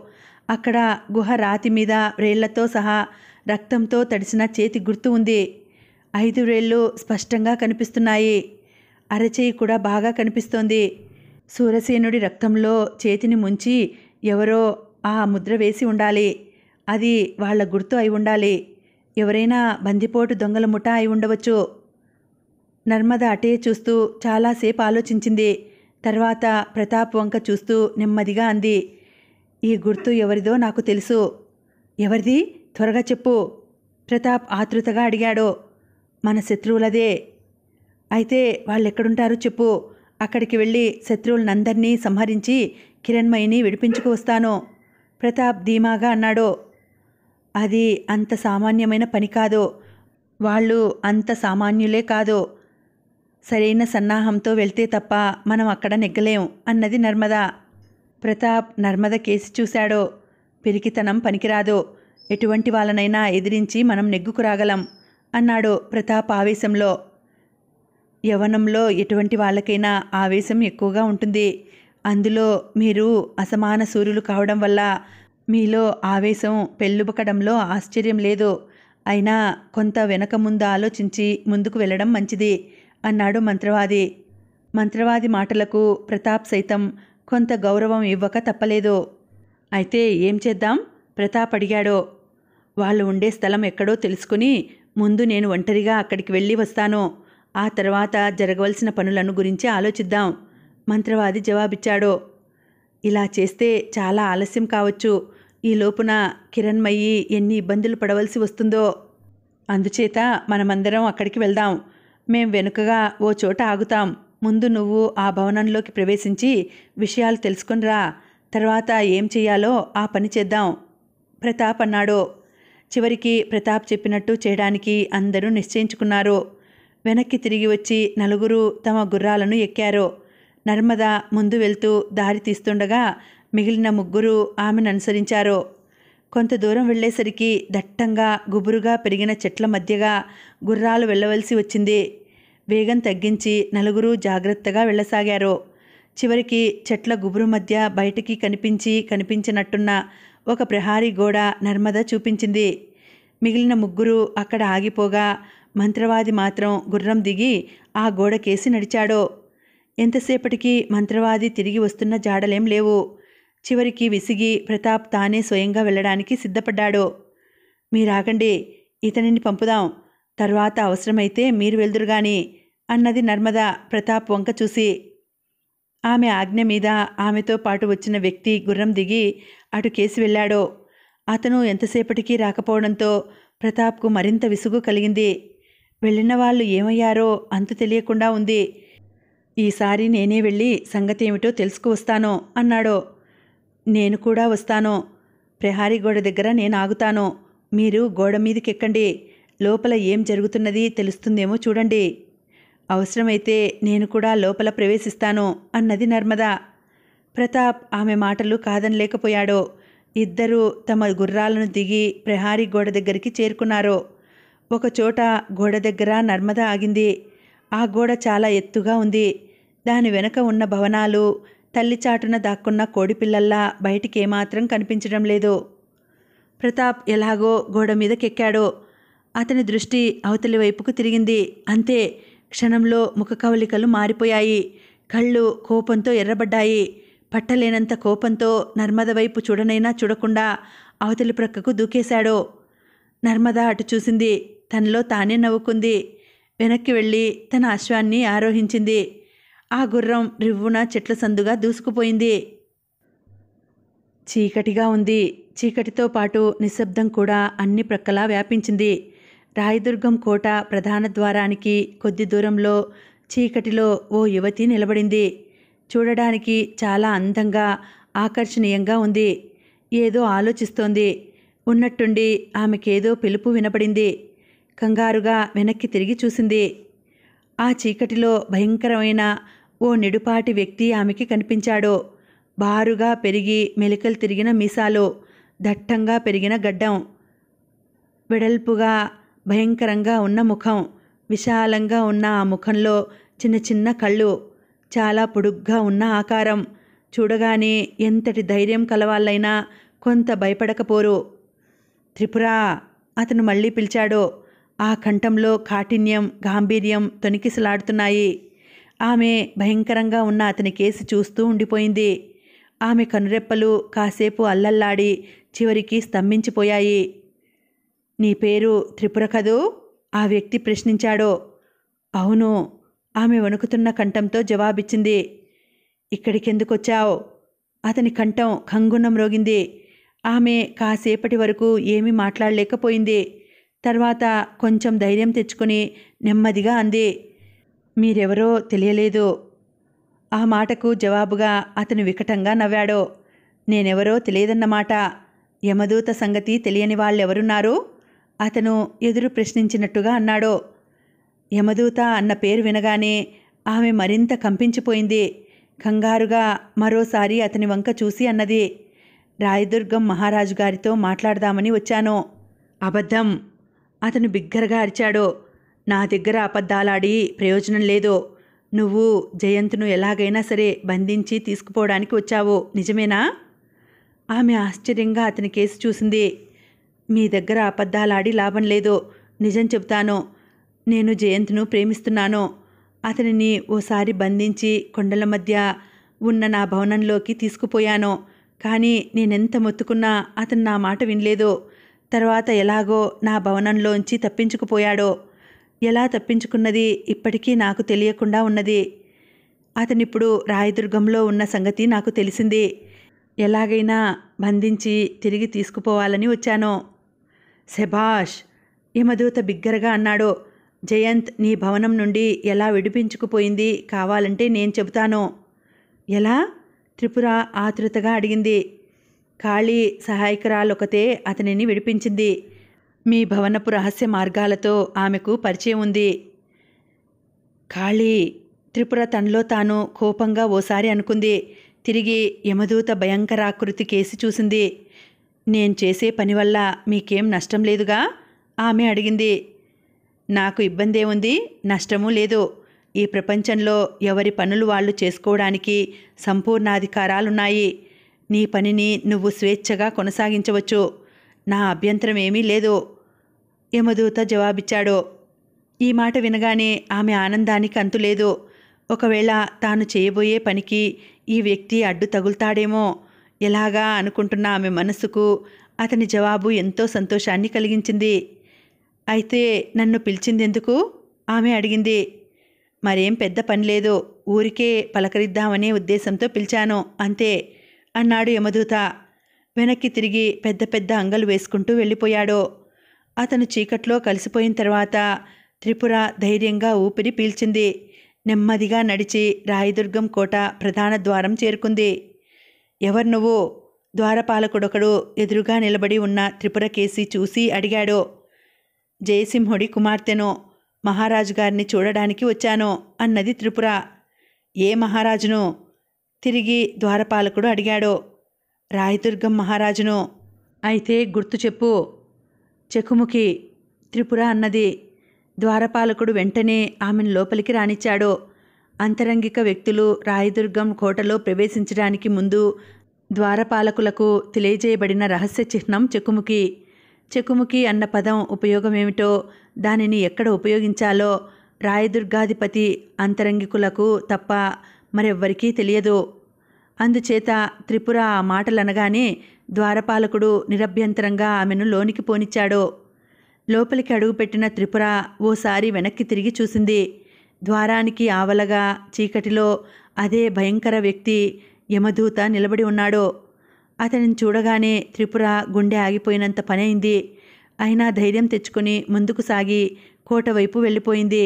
అక్కడ గుహ రాతి మీద వ్రేళ్లతో సహా రక్తంతో తడిసిన చేతి గుర్తు ఉంది. 5 వ్రేళ్లు స్పష్టంగా కనిపిస్తున్నాయి. అరచేయి కూడా బాగా కనిపిస్తోంది. సూరసేనుడి రక్తంలో చేతిని ముంచి ఎవరో ఆ ముద్ర వేసి ఉండాలి. అది వాళ్ల గుర్తు అయి ఉండాలి. ఎవరైనా బందిపోటు దొంగల ముఠా అయి ఉండవచ్చు. నర్మద అటే చూస్తూ చాలాసేపు ఆలోచించింది. తర్వాత ప్రతాప్ వంక చూస్తూ నెమ్మదిగా అంది. ఈ గుర్తు ఎవరిదో నాకు తెలుసు. ఎవరిది? త్వరగా చెప్పు, ప్రతాప్ ఆతృతగా అడిగాడు. మన శత్రువులదే. అయితే వాళ్ళెక్కడుంటారో చెప్పు. అక్కడికి వెళ్ళి శత్రువులందరినీ సంహరించి కిరణ్మయిని విడిపించుకు వస్తాను, ప్రతాప్ ధీమాగా అన్నాడు. అది అంత సామాన్యమైన పని కాదు. వాళ్ళు అంత సామాన్యులే కాదు. సరైన సన్నాహంతో వెళ్తే తప్ప మనం అక్కడ నెగ్గలేం అన్నది నర్మద. ప్రతాప్ నర్మద కేసి చూశాడు. పిరికితనం పనికిరాదు. ఎటువంటి వాళ్ళనైనా ఎదిరించి మనం నెగ్గుకురాగలం అన్నాడు ప్రతాప్ ఆవేశంలో. యవ్వనంలో ఎటువంటి వాళ్ళకైనా ఆవేశం ఎక్కువగా ఉంటుంది. అందులో మీరు అసమాన సూర్యులు కావడం వల్ల మీలో ఆవేశం పెళ్ళుబకడంలో ఆశ్చర్యం లేదు. అయినా కొంత వెనక ముందు ఆలోచించి ముందుకు వెళ్ళడం మంచిది అన్నాడు మంత్రవాది. మంత్రవాది మాటలకు ప్రతాప్ సైతం కొంత గౌరవం ఇవ్వక తప్పలేదు. అయితే ఏం చేద్దాం? ప్రతాప్ అడిగాడు. వాళ్ళు ఉండే స్థలం ఎక్కడో తెలుసుకుని ముందు నేను ఒంటరిగా అక్కడికి వెళ్ళి వస్తాను. ఆ తర్వాత జరగవలసిన పనులను గురించి ఆలోచిద్దాం, మంత్రవాది జవాబిచ్చాడు. ఇలా చేస్తే చాలా ఆలస్యం కావచ్చు. ఈ లోపున కిరణ్మయి ఎన్ని ఇబ్బందులు పడవలసి వస్తుందో. అందుచేత మనమందరం అక్కడికి వెళ్దాం. మేం వెనుకగా ఓ చోట ఆగుతాం. ముందు నువ్వు ఆ భవనంలోకి ప్రవేశించి విషయాలు తెలుసుకునిరా. తర్వాత ఏం చెయ్యాలో ఆ పని చేద్దాం, ప్రతాప్ అన్నాడు. చివరికి ప్రతాప్ చెప్పినట్టు చేయడానికి అందరూ నిశ్చయించుకున్నారు. వెనక్కి తిరిగి వచ్చి నలుగురు తమ గుర్రాలను ఎక్కారు. నర్మద ముందు వెళ్తూ దారి తీస్తుండగా మిగిలిన ముగ్గురు ఆమెను అనుసరించారు. కొంత దూరం వెళ్ళేసరికి దట్టంగా గుబురుగా పెరిగిన చెట్ల మధ్యగా గుర్రాలు వెళ్ళవలసి వచ్చింది. వేగం తగ్గించి నలుగురు జాగ్రత్తగా వెళ్ళసాగారు. చివరికి చెట్ల గుబురు మధ్య బయటికి కనిపించినట్టున్న ఒక ప్రహారీ గోడ నర్మద చూపించింది. మిగిలిన ముగ్గురు అక్కడ ఆగిపోగా మంత్రవాది మాత్రం గుర్రం దిగి ఆ గోడకేసి నడిచాడు. ఎంతసేపటికి మంత్రవాది తిరిగి వస్తున్న జాడలేం లేవు. చివరికి విసిగి ప్రతాప్ తానే స్వయంగా వెళ్ళడానికి సిద్ధపడ్డాడు. మీరాగండి, ఇతనిని పంపుదాం, తర్వాత అవసరమైతే మీరు వెళ్దురుగాని అన్నది నర్మద ప్రతాప్ వంక చూసి. ఆమె ఆజ్ఞ మీద ఆమెతో పాటు వచ్చిన వ్యక్తి గుర్రం దిగి అటు కేసి వెళ్ళాడు. అతను ఎంతసేపటికి రాకపోవడంతో ప్రతాప్కు మరింత విసుగు కలిగింది. వెళ్ళిన వాళ్ళు ఏమయ్యారో అంతు తెలియకుండా ఉంది. ఈసారి నేనే వెళ్ళి సంగతి ఏమిటో తెలుసుకువస్తాను అన్నాడు. నేను కూడా వస్తాను. ప్రహారీ గోడ దగ్గర నేను ఆగుతాను. మీరు గోడ మీదకెక్కండి. లోపల ఏం జరుగుతున్నది తెలుస్తుందేమో చూడండి. అవసరమైతే నేను కూడా లోపల ప్రవేశిస్తాను అన్నది నర్మద. ప్రతాప్ ఆమె మాటలు కాదనలేకపోయాడు. ఇద్దరూ తమ గుర్రాలను దిగి ప్రహారీ గోడ దగ్గరికి చేరుకున్నారు. ఒకచోట గోడ దగ్గర నర్మద ఆగింది. ఆ గోడ చాలా ఎత్తుగా ఉంది. దాని వెనక ఉన్న భవనాలు తల్లిచాటున దాక్కున్న కోడిపిల్లల్లా బయటికి ఏమాత్రం కనిపించడం లేదు. ప్రతాప్ ఎలాగో గోడ మీదకెక్కాడు. అతని దృష్టి అవతలి వైపుకు తిరిగింది. అంతే, క్షణంలో ముఖ కవలికలు మారిపోయాయి. కళ్ళు కోపంతో ఎర్రబడ్డాయి. పట్టలేనంత కోపంతో నర్మద వైపు చూడనైనా చూడకుండా అవతలి ప్రక్కకు దూకేశాడు. నర్మద అటు చూసింది. తనలో తానే నవ్వుకుంది. వెనక్కి వెళ్ళి తన అశ్వాన్ని ఆరోహించింది. ఆ గుర్రం రివ్వున చెట్ల సందుగా దూసుకుపోయింది. చీకటిగా ఉంది. చీకటితో పాటు నిశ్శబ్దం కూడా అన్ని ప్రక్కలా వ్యాపించింది. రాయదుర్గం కోట ప్రధాన ద్వారానికి కొద్ది దూరంలో చీకటిలో ఓ యువతి నిలబడింది. చూడడానికి చాలా అందంగా ఆకర్షణీయంగా ఉంది. ఏదో ఆలోచిస్తోంది. ఉన్నట్టుండి ఆమెకేదో పిలుపు వినపడింది. కంగారుగా వెనక్కి తిరిగి చూసింది. ఆ చీకటిలో భయంకరమైన ఓ నిడుపాటి వ్యక్తి ఆమెకి కనిపించాడు. బారుగా పెరిగి మెలికలు తిరిగిన మీసాలు, దట్టంగా పెరిగిన గడ్డం, వెడల్పుగా భయంకరంగా ఉన్న ముఖం, విశాలంగా ఉన్న ఆ ముఖంలో చిన్న చిన్న కళ్ళు, చాలా పొడుగ్గా ఉన్న ఆకారం. చూడగానే ఎంతటి ధైర్యం కలవాళ్ళైనా కొంత భయపడకపోరు. త్రిపురా, అతను మళ్ళీ పిలిచాడు. ఆ కంఠంలో కాఠిన్యం, గాంభీర్యం తొణికిసలాడుతున్నాయి. ఆమె భయంకరంగా ఉన్న అతని కేసి చూస్తూ ఉండిపోయింది. ఆమె కనురెప్పలు కాసేపు అల్లల్లాడి చివరికి స్తంభించిపోయాయి. నీ పేరు త్రిపుర కదూ? ఆ వ్యక్తి ప్రశ్నించాడు. అవును, ఆమె వణుకుతున్న కంఠంతో జవాబిచ్చింది. ఇక్కడికెందుకొచ్చావు? అతని కంఠం కంగున మ్రోగింది. ఆమె కాసేపటి వరకు ఏమీ మాట్లాడలేకపోయింది. తర్వాత కొంచెం ధైర్యం తెచ్చుకుని నెమ్మదిగా అంది, మీరెవరో తెలియలేదు. ఆ మాటకు జవాబుగా అతను వికటంగా నవ్వాడు. నేనెవరో తెలియదన్నమాట. యమదూత సంగతి తెలియని వాళ్ళెవరున్నారు? అతను ఎదురు ప్రశ్నించినట్టుగా అన్నాడు. యమదూత అన్న పేరు వినగానే ఆమె మరింత కంపించిపోయింది. కంగారుగా మరోసారి అతని వంక చూసి అన్నది, రాయదుర్గం మహారాజు గారితో మాట్లాడదామని వచ్చాను. అబద్ధం! అతను బిగ్గరగా అరిచాడు. నా దగ్గర అబద్ధాలాడి ప్రయోజనం లేదు. నువ్వు జయంత్ను ఎలాగైనా సరే బంధించి తీసుకుపోవడానికి వచ్చావు, నిజమేనా? ఆమె ఆశ్చర్యంగా అతని కేసి చూసింది. మీ దగ్గర అబద్ధాలాడి లాభం లేదు. నిజం చెబుతాను. నేను జయంత్ను ప్రేమిస్తున్నాను. అతనిని ఓసారి బంధించి కొండల మధ్య ఉన్న నా భవనంలోకి తీసుకుపోయాను. కానీ నేనెంత మొత్తుకున్నా అతను నా మాట వినలేదు. తర్వాత ఎలాగో నా భవనంలోంచి తప్పించుకుపోయాడో. ఎలా తప్పించుకున్నది ఇప్పటికీ నాకు తెలియకుండా ఉన్నది. అతనిప్పుడు రాయదుర్గంలో ఉన్న సంగతి నాకు తెలిసింది. ఎలాగైనా బంధించి తిరిగి తీసుకుపోవాలని వచ్చాను. శభాష్! యమదూత బిగ్గరగా అన్నాడు. జయంత్ నీ భవనం నుండి ఎలా విడిపించుకుపోయింది కావాలంటే నేను చెబుతాను. ఎలా? త్రిపుర ఆతృతగా అడిగింది. కాళీ సహాయకురాలొకతే అతనిని విడిపించింది. మీ భవనపు రహస్య మార్గాలతో ఆమెకు పరిచయం ఉంది. ఖాళీ. త్రిపుర తనలో తాను కోపంగా ఓసారి అనుకుంది. తిరిగి యమదూత భయంకరాకృతి కేసి చూసింది. నేను చేసే పని వల్ల మీకేం నష్టం లేదుగా? ఆమె అడిగింది. నాకు ఇబ్బందేముంది? నష్టమూ లేదు. ఈ ప్రపంచంలో ఎవరి పనులు వాళ్ళు చేసుకోవడానికి సంపూర్ణాధికారాలున్నాయి. నీ పనిని నువ్వు స్వేచ్ఛగా కొనసాగించవచ్చు. నా అభ్యంతరం ఏమీ లేదు, యమదూత జవాబిచ్చాడు. ఈ మాట వినగానే ఆమె ఆనందానికి అంతులేదు. ఒకవేళ తాను చేయబోయే పనికి ఈ వ్యక్తి అడ్డు తగులుతాడేమో ఎలాగా అనుకుంటున్న ఆమె మనస్సుకు అతని జవాబు ఎంతో సంతోషాన్ని కలిగించింది. అయితే నన్ను పిలిచిందెందుకు? ఆమె అడిగింది. మరేం పెద్ద పని లేదు, ఊరికే పలకరిద్దామనే ఉద్దేశంతో పిలిచాను అంతే అన్నాడు యమదూత. వెనక్కి తిరిగి పెద్ద పెద్ద అంగలు వేసుకుంటూ వెళ్ళిపోయాడు. అతను చీకట్లో కలిసిపోయిన తర్వాత త్రిపుర ధైర్యంగా ఊపిరి పీల్చింది. నెమ్మదిగా నడిచి రాయదుర్గం కోట ప్రధాన ద్వారం చేరుకుంది. ఎవరు నువ్వు? ద్వారపాలకుడొకడు ఎదురుగా నిలబడి ఉన్న త్రిపుర కేసి చూసి అడిగాడు. జయసింహుడి కుమార్తెను, మహారాజు గారిని చూడడానికి వచ్చాను అన్నది త్రిపుర. ఏ మహారాజును? తిరిగి ద్వారపాలకుడు అడిగాడు. రాయదుర్గం మహారాజును. అయితే గుర్తు చెప్పు. చెకుముకి, త్రిపుర అన్నది. ద్వారపాలకుడు వెంటనే ఆమెను లోపలికి రానిచ్చాడు. అంతరంగిక వ్యక్తులు రాయదుర్గం కోటలో ప్రవేశించడానికి ముందు ద్వారపాలకులకు తెలియజేయబడిన రహస్య చిహ్నం చెకుముకి. చెకుముకి అన్న పదం ఉపయోగమేమిటో, దానిని ఎక్కడ ఉపయోగించాలో రాయదుర్గాధిపతి అంతరంగికులకు తప్ప మరెవ్వరికీ తెలియదు. అందుచేత త్రిపుర ఆ మాటలనగానే ద్వారపాలకుడు నిరభ్యంతరంగా ఆమెను లోనికి పోనిచ్చాడు. లోపలికి అడుగుపెట్టిన త్రిపుర ఓసారి వెనక్కి తిరిగి చూసింది. ద్వారానికి ఆవలగా చీకటిలో అదే భయంకర వ్యక్తి యమదూత నిలబడి ఉన్నాడు. అతనిని చూడగానే త్రిపుర గుండె ఆగిపోయినంత పనైంది. అయినా ధైర్యం తెచ్చుకుని ముందుకు సాగి కోట వైపు వెళ్ళిపోయింది.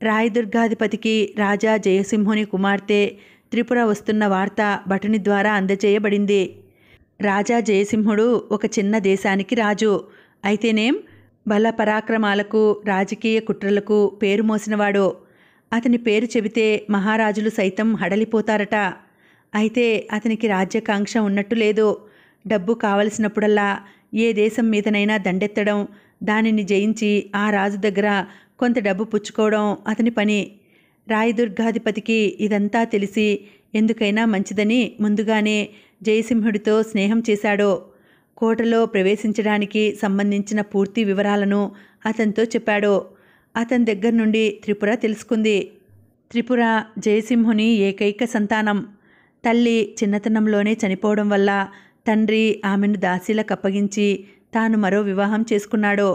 రాయదుర్గాధిపతికి రాజా జయసింహుని కుమార్తె త్రిపుర వస్తున్న వార్త భటుని ద్వారా అందజేయబడింది. రాజా జయసింహుడు ఒక చిన్న దేశానికి రాజు. అయితేనేం బల పరాక్రమాలకు రాజకీయ కుట్రలకు పేరు మోసినవాడు. అతని పేరు చెబితే మహారాజులు సైతం హడలిపోతారట. అయితే అతనికి రాజ్యకాంక్ష ఉన్నట్టు లేదు. డబ్బు కావలసినప్పుడల్లా ఏ దేశం మీదనైనా దండెత్తడం, దానిని జయించి ఆ రాజు దగ్గర కొంత డబ్బు పుచ్చుకోవడం అతని పని. రాయదుర్గాధిపతికి ఇదంతా తెలిసి ఎందుకైనా మంచిదని ముందుగానే జయసింహుడితో స్నేహం చేశాడు. కోటలో ప్రవేశించడానికి సంబంధించిన పూర్తి వివరాలను అతనితో చెప్పాడు. అతని దగ్గర నుండి త్రిపుర తెలుసుకుంది. త్రిపుర జయసింహుని ఏకైక సంతానం. తల్లి చిన్నతనంలోనే చనిపోవడం వల్ల తండ్రి ఆమెను దాసీలకు అప్పగించి తాను మరో వివాహం చేసుకున్నాడు.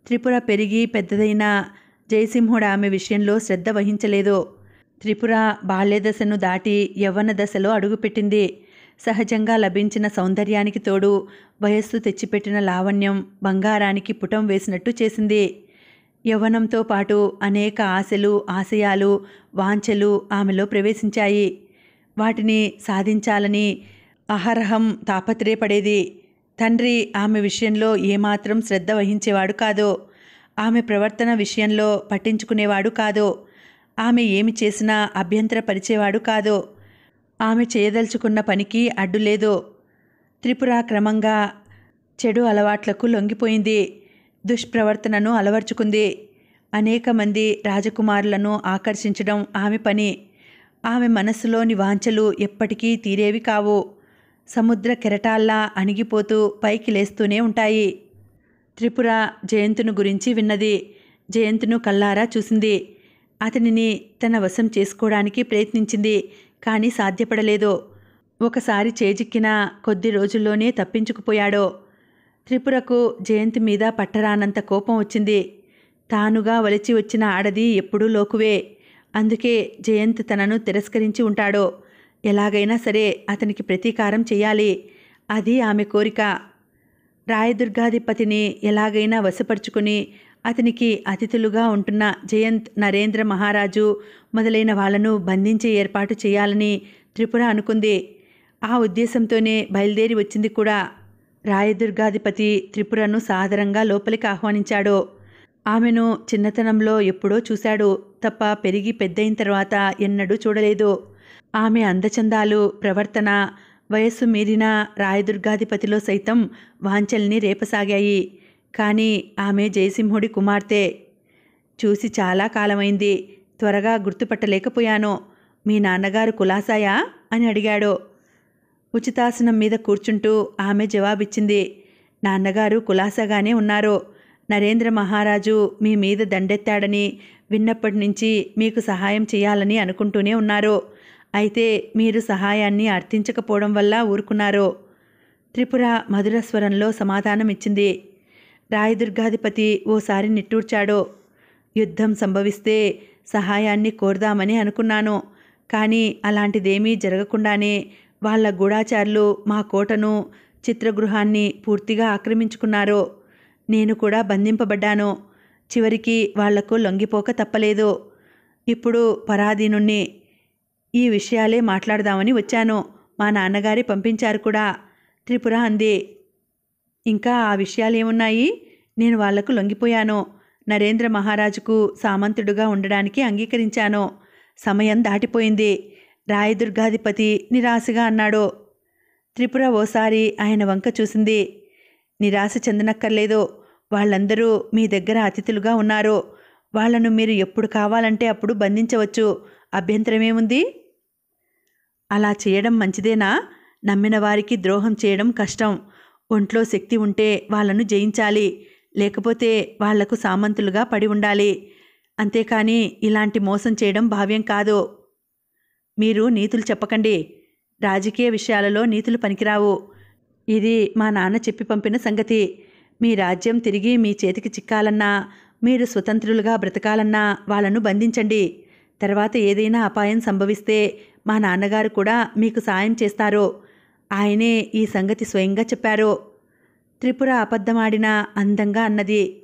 త్రిపుర పెరిగి పెద్దదైన జయసింహుడు ఆమె విషయంలో శ్రద్ధ వహించలేదు. త్రిపుర బాల్యదశను దాటి యవ్వన దశలో అడుగుపెట్టింది. సహజంగా లభించిన సౌందర్యానికి తోడు వయస్సు తెచ్చిపెట్టిన లావణ్యం బంగారానికి పుటం వేసినట్టు చేసింది. యవ్వనంతో పాటు అనేక ఆశలు, ఆశయాలు, వాంఛలు ఆమెలో ప్రవేశించాయి. వాటిని సాధించాలని అహరహం తాపత్రయపడేది. తండ్రి ఆమె విషయంలో ఏమాత్రం శ్రద్ధ వహించేవాడు కాదు. ఆమె ప్రవర్తన విషయంలో పట్టించుకునేవాడు కాదు. ఆమె ఏమి చేసినా అభ్యంతరపరిచేవాడు కాదు. ఆమె చేయదలుచుకున్న పనికి అడ్డులేదు. త్రిపుర క్రమంగా చెడు అలవాట్లకు లొంగిపోయింది. దుష్ప్రవర్తనను అలవర్చుకుంది. అనేక మంది రాజకుమారులను ఆకర్షించడం ఆమె పని. ఆమె మనస్సులోని వాంఛలు ఎప్పటికీ తీరేవి కావు. సముద్ర కెరటాల్లా అణిగిపోతూ పైకి లేస్తూనే ఉంటాయి. త్రిపుర జయంతును గురించి విన్నది. జయంతును కల్లారా చూసింది. అతనిని తన వశం చేసుకోవడానికి ప్రయత్నించింది. కానీ సాధ్యపడలేదు. ఒకసారి చేజిక్కిన కొద్ది రోజుల్లోనే తప్పించుకుపోయాడు. త్రిపురకు జయంతి మీద పట్టరానంత కోపం వచ్చింది. తానుగా వలిచి వచ్చిన ఆడది ఎప్పుడూ లోకువే. అందుకే జయంత్ తనను తిరస్కరించి ఉంటాడు. ఎలాగైనా సరే అతనికి ప్రతీకారం చెయ్యాలి. అది ఆమె కోరిక. రాయదుర్గాధిపతిని ఎలాగైనా వశపరుచుకుని అతనికి అతిథులుగా ఉంటున్న జయంత్, నరేంద్ర మహారాజు మొదలైన వాళ్లను బంధించే ఏర్పాటు చేయాలని త్రిపుర అనుకుంది. ఆ ఉద్దేశంతోనే బయలుదేరి వచ్చింది కూడా. రాయదుర్గాధిపతి త్రిపురను సాదరంగా లోపలికి ఆహ్వానించాడు. ఆమెను చిన్నతనంలో ఎప్పుడో చూశాడు తప్ప పెరిగి పెద్దయిన తర్వాత ఎన్నడూ చూడలేదు. ఆమె అందచందాలు, ప్రవర్తన వయస్సు మీరిన రాయదుర్గాధిపతిలో సైతం వాంఛల్ని రేపసాగాయి. కానీ ఆమె జయసింహుడి కుమార్తె. చూసి చాలా కాలమైంది. త్వరగా గుర్తుపట్టలేకపోయాను. మీ నాన్నగారు కులాసాయా అని అడిగాడు. ఉచితాసనం మీద కూర్చుంటూ ఆమె జవాబిచ్చింది. నాన్నగారు కులాసాగానే ఉన్నారు. నరేంద్ర మహారాజు మీ మీద దండెత్తాడని విన్నప్పటి నుంచి మీకు సహాయం చేయాలని అనుకుంటూనే ఉన్నారు. అయితే మీరు సహాయాన్ని అర్థించకపోవడం వల్ల ఊరుకున్నారు. త్రిపుర మధుర స్వరంలో సమాధానమిచ్చింది. రాయదుర్గాధిపతి ఓసారి నిట్టూర్చాడు. యుద్ధం సంభవిస్తే సహాయాన్ని కోరదామని అనుకున్నాను. కానీ అలాంటిదేమీ జరగకుండానే వాళ్ళ గూఢాచారులు మా కోటను, చిత్రగృహాన్ని పూర్తిగా ఆక్రమించుకున్నారు. నేను కూడా బంధింపబడ్డాను. చివరికి వాళ్లకు లొంగిపోక తప్పలేదు. ఇప్పుడు పరాధీనుణ్ణి. ఈ విషయాలే మాట్లాడదామని వచ్చాను. మా నాన్నగారే పంపించారు కూడా త్రిపుర అంది. ఇంకా ఆ విషయాలేమున్నాయి? నేను వాళ్లకు లొంగిపోయాను. నరేంద్ర మహారాజుకు సామంతుడుగా ఉండడానికి అంగీకరించాను. సమయం దాటిపోయింది. రాయదుర్గాధిపతి నిరాశగా అన్నాడు. త్రిపుర ఓసారి ఆయన వంక చూసింది. నిరాశ చెందనక్కర్లేదు. వాళ్ళందరూ మీ దగ్గర అతిథులుగా ఉన్నారు. వాళ్లను మీరు ఎప్పుడు కావాలంటే అప్పుడు బంధించవచ్చు. అభ్యంతరమేముంది? అలా చేయడం మంచిదేనా? నమ్మిన వారికి ద్రోహం చేయడం కష్టం. ఒంట్లో శక్తి ఉంటే వాళ్లను జయించాలి. లేకపోతే వాళ్లకు సామంతులుగా పడి ఉండాలి. అంతేకాని ఇలాంటి మోసం చేయడం భావ్యం కాదు. మీరు నీతులు చెప్పకండి. రాజకీయ విషయాలలో నీతులు పనికిరావు. ఇది మా నాన్న చెప్పి పంపిన సంగతి. మీ రాజ్యం తిరిగి మీ చేతికి చిక్కాలన్నా, మీరు స్వతంత్రులుగా బ్రతకాలన్నా వాళ్ళను బంధించండి. తర్వాత ఏదైనా అపాయం సంభవిస్తే మా నాన్నగారు కూడా మీకు సాయం చేస్తారు. ఆయనే ఈ సంగతి స్వయంగా చెప్పారు. త్రిపుర అబద్ధమాడినా అందంగా అన్నది.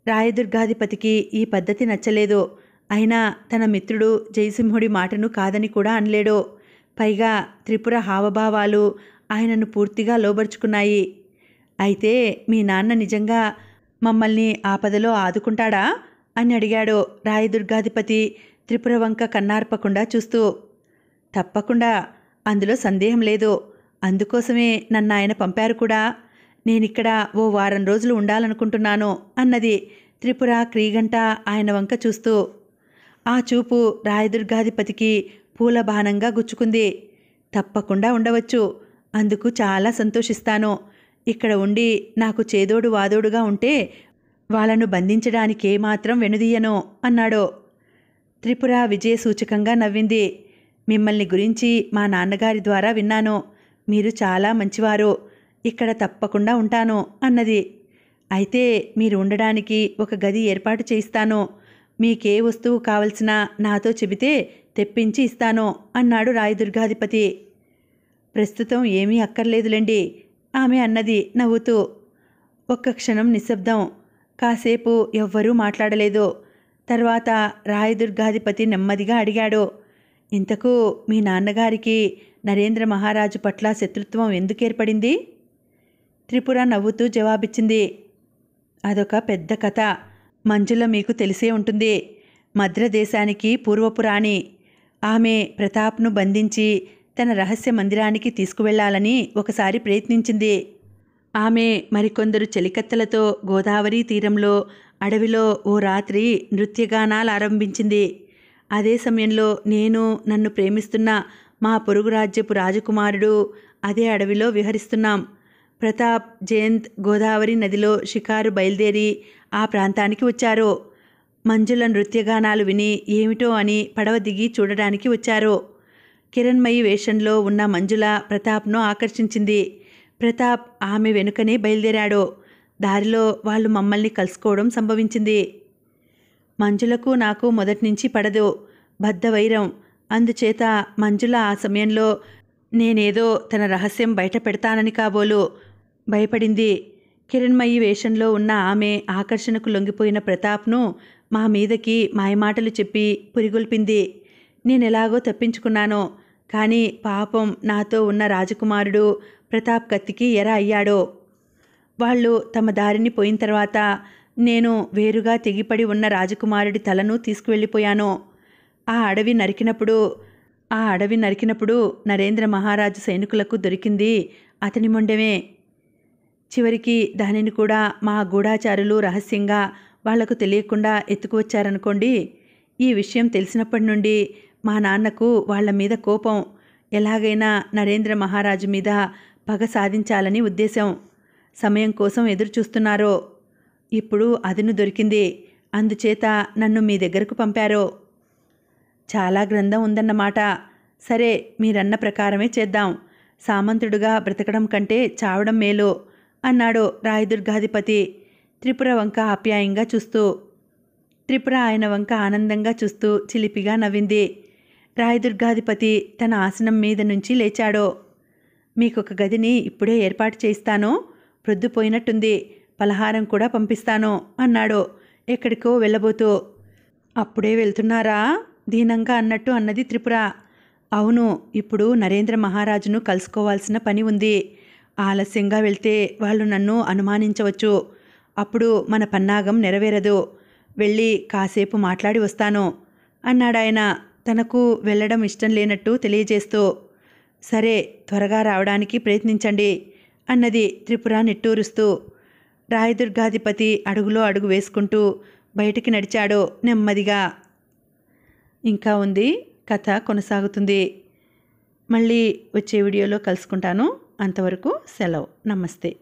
రాయదుర్గాధిపతికి ఈ పద్ధతి నచ్చలేదు. అయినా తన మిత్రుడు జయసింహుడి మాటను కాదని కూడా అనలేడు. పైగా త్రిపుర హావభావాలు ఆయనను పూర్తిగా లోబరుచుకున్నాయి. అయితే మీ నాన్న నిజంగా మమ్మల్ని ఆపదలో ఆదుకుంటాడా అని అడిగాడు రాయదుర్గాధిపతి త్రిపుర వంక కన్నార్పకుండా చూస్తూ. తప్పకుండా, అందులో సందేహం లేదు. అందుకోసమే నన్ను ఆయన పంపారు కూడా. నేనిక్కడ ఓ వారం రోజులు ఉండాలనుకుంటున్నాను అన్నది త్రిపుర క్రీగంట ఆయన వంక చూస్తూ. ఆ చూపు రాయదుర్గాధిపతికి పూలబాణంగా గుచ్చుకుంది. తప్పకుండా ఉండవచ్చు. అందుకు చాలా సంతోషిస్తాను. ఇక్కడ ఉండి నాకు చేదోడు వాదోడుగా ఉంటే వాళ్ళను బంధించడానికే మాత్రం వెనుదీయను అన్నాడు. త్రిపుర విజయసూచకంగా నవ్వింది. మిమ్మల్ని గురించి మా నాన్నగారి ద్వారా విన్నాను. మీరు చాలా మంచివారు. ఇక్కడ తప్పకుండా ఉంటాను అన్నది. అయితే మీరు ఉండడానికి ఒక గది ఏర్పాటు చేయిస్తాను. మీకే వస్తువు కావలసినా నాతో చెబితే తెప్పించి ఇస్తాను అన్నాడు రాయదుర్గాధిపతి. ప్రస్తుతం ఏమీ అక్కర్లేదులేండి ఆమె అన్నది నవ్వుతూ. ఒక్క క్షణం నిశ్శబ్దం. కాసేపు ఎవ్వరూ మాట్లాడలేదు. తర్వాత రాయదుర్గాధిపతి నెమ్మదిగా అడిగాడు. ఇంతకు మీ నాన్నగారికి నరేంద్ర మహారాజు పట్ల శత్రుత్వం ఎందుకు ఏర్పడింది? త్రిపుర నవ్వుతూ జవాబిచ్చింది. అదొక పెద్ద కథ. మంజుల మీకు తెలిసే ఉంటుంది. మద్రదేశానికి పూర్వపు రాణి. ఆమె ప్రతాప్ను బంధించి తన రహస్య మందిరానికి తీసుకువెళ్లాలని ఒకసారి ప్రయత్నించింది. ఆమె మరికొందరు చెలికత్తెలతో గోదావరి తీరంలో అడవిలో ఓ రాత్రి నృత్యగానాలు ఆరంభించింది. అదే సమయంలో నేను, నన్ను ప్రేమిస్తున్న మా పొరుగు రాజ్యపు రాజకుమారుడు అదే అడవిలో విహరిస్తున్నాం. ప్రతాప్, జయంత్ గోదావరి నదిలో షికారు బయలుదేరి ఆ ప్రాంతానికి వచ్చారు. మంజుల నృత్యగానాలు విని ఏమిటో అని పడవ దిగి చూడడానికి వచ్చారు. కిరణ్మయి వేషంలో ఉన్న మంజుల ప్రతాప్ను ఆకర్షించింది. ప్రతాప్ ఆమె వెనుకనే బయలుదేరాడు. దారిలో వాళ్ళు మమ్మల్ని కలుసుకోవడం సంభవించింది. మంజులకు నాకు మొదటినుంచి పడదు. బద్ధవైరం. అందుచేత మంజుల ఆ సమయంలో నేనేదో తన రహస్యం బయట పెడతానని కాబోలు భయపడింది. కిరణ్మయి వేషంలో ఉన్న ఆమె ఆకర్షణకు లొంగిపోయిన ప్రతాప్ను మా మీదకి మాయమాటలు చెప్పి పురిగొల్పింది. నేనెలాగో తప్పించుకున్నాను. కానీ పాపం నాతో ఉన్న రాజకుమారుడు ప్రతాప్ కత్తికి ఎర అయ్యాడో. వాళ్ళు తమ దారిని పోయిన తర్వాత నేను వేరుగా తెగిపడి ఉన్న రాజకుమారుడి తలను తీసుకువెళ్ళిపోయాను. ఆ అడవి నరికినప్పుడు నరేంద్ర మహారాజు సైనికులకు దొరికింది అతని మొండెమే. చివరికి దానిని కూడా మా గూఢాచారులు రహస్యంగా వాళ్లకు తెలియకుండా ఎత్తుకువచ్చారనుకోండి. ఈ విషయం తెలిసినప్పటి నుండి మా నాన్నకు వాళ్ల మీద కోపం. ఎలాగైనా నరేంద్ర మహారాజు మీద పగ సాధించాలని ఉద్దేశం. సమయం కోసం ఎదురుచూస్తున్నారో. ఇప్పుడు అదును దొరికింది. అందుచేత నన్ను మీ దగ్గరకు పంపారో. చాలా గ్రంథం ఉందన్నమాట. సరే, మీరన్న ప్రకారమే చేద్దాం. సామంతుడుగా బ్రతకడం కంటే చావడం మేలు అన్నాడు రాయదుర్గాధిపతి త్రిపుర వంక ఆప్యాయంగా చూస్తూ. త్రిపుర ఆయన వంక ఆనందంగా చూస్తూ చిలిపిగా నవ్వింది. రాయదుర్గాధిపతి తన ఆసనం మీద నుంచి లేచాడు. మీకొక గదిని ఇప్పుడే ఏర్పాటు చేయిస్తాను. ప్రొద్దుపోయినట్టుంది. పలహారం కూడా పంపిస్తాను అన్నాడు ఎక్కడికో వెళ్ళబోతూ. అప్పుడే వెళ్తున్నారా? దీనంగా అన్నట్టు అన్నది త్రిపుర. అవును, ఇప్పుడు నరేంద్ర మహారాజును కలుసుకోవాల్సిన పని ఉంది. ఆలస్యంగా వెళ్తే వాళ్ళు నన్ను అనుమానించవచ్చు. అప్పుడు మన పన్నాగం నెరవేరదు. వెళ్ళి కాసేపు మాట్లాడి వస్తాను అన్నాడాయన తనకు వెళ్ళడం ఇష్టం లేనట్టు తెలియజేస్తూ. సరే, త్వరగా రావడానికి ప్రయత్నించండి అన్నది త్రిపుర నిట్టూరుస్తూ. రాయదుర్గాధిపతి అడుగులో అడుగు వేసుకుంటూ బయటికి నడిచాడు నెమ్మదిగా. ఇంకా ఉంది, కథ కొనసాగుతుంది. మళ్ళీ వచ్చే వీడియోలో కలుసుకుంటాను. అంతవరకు సెలవు. నమస్తే.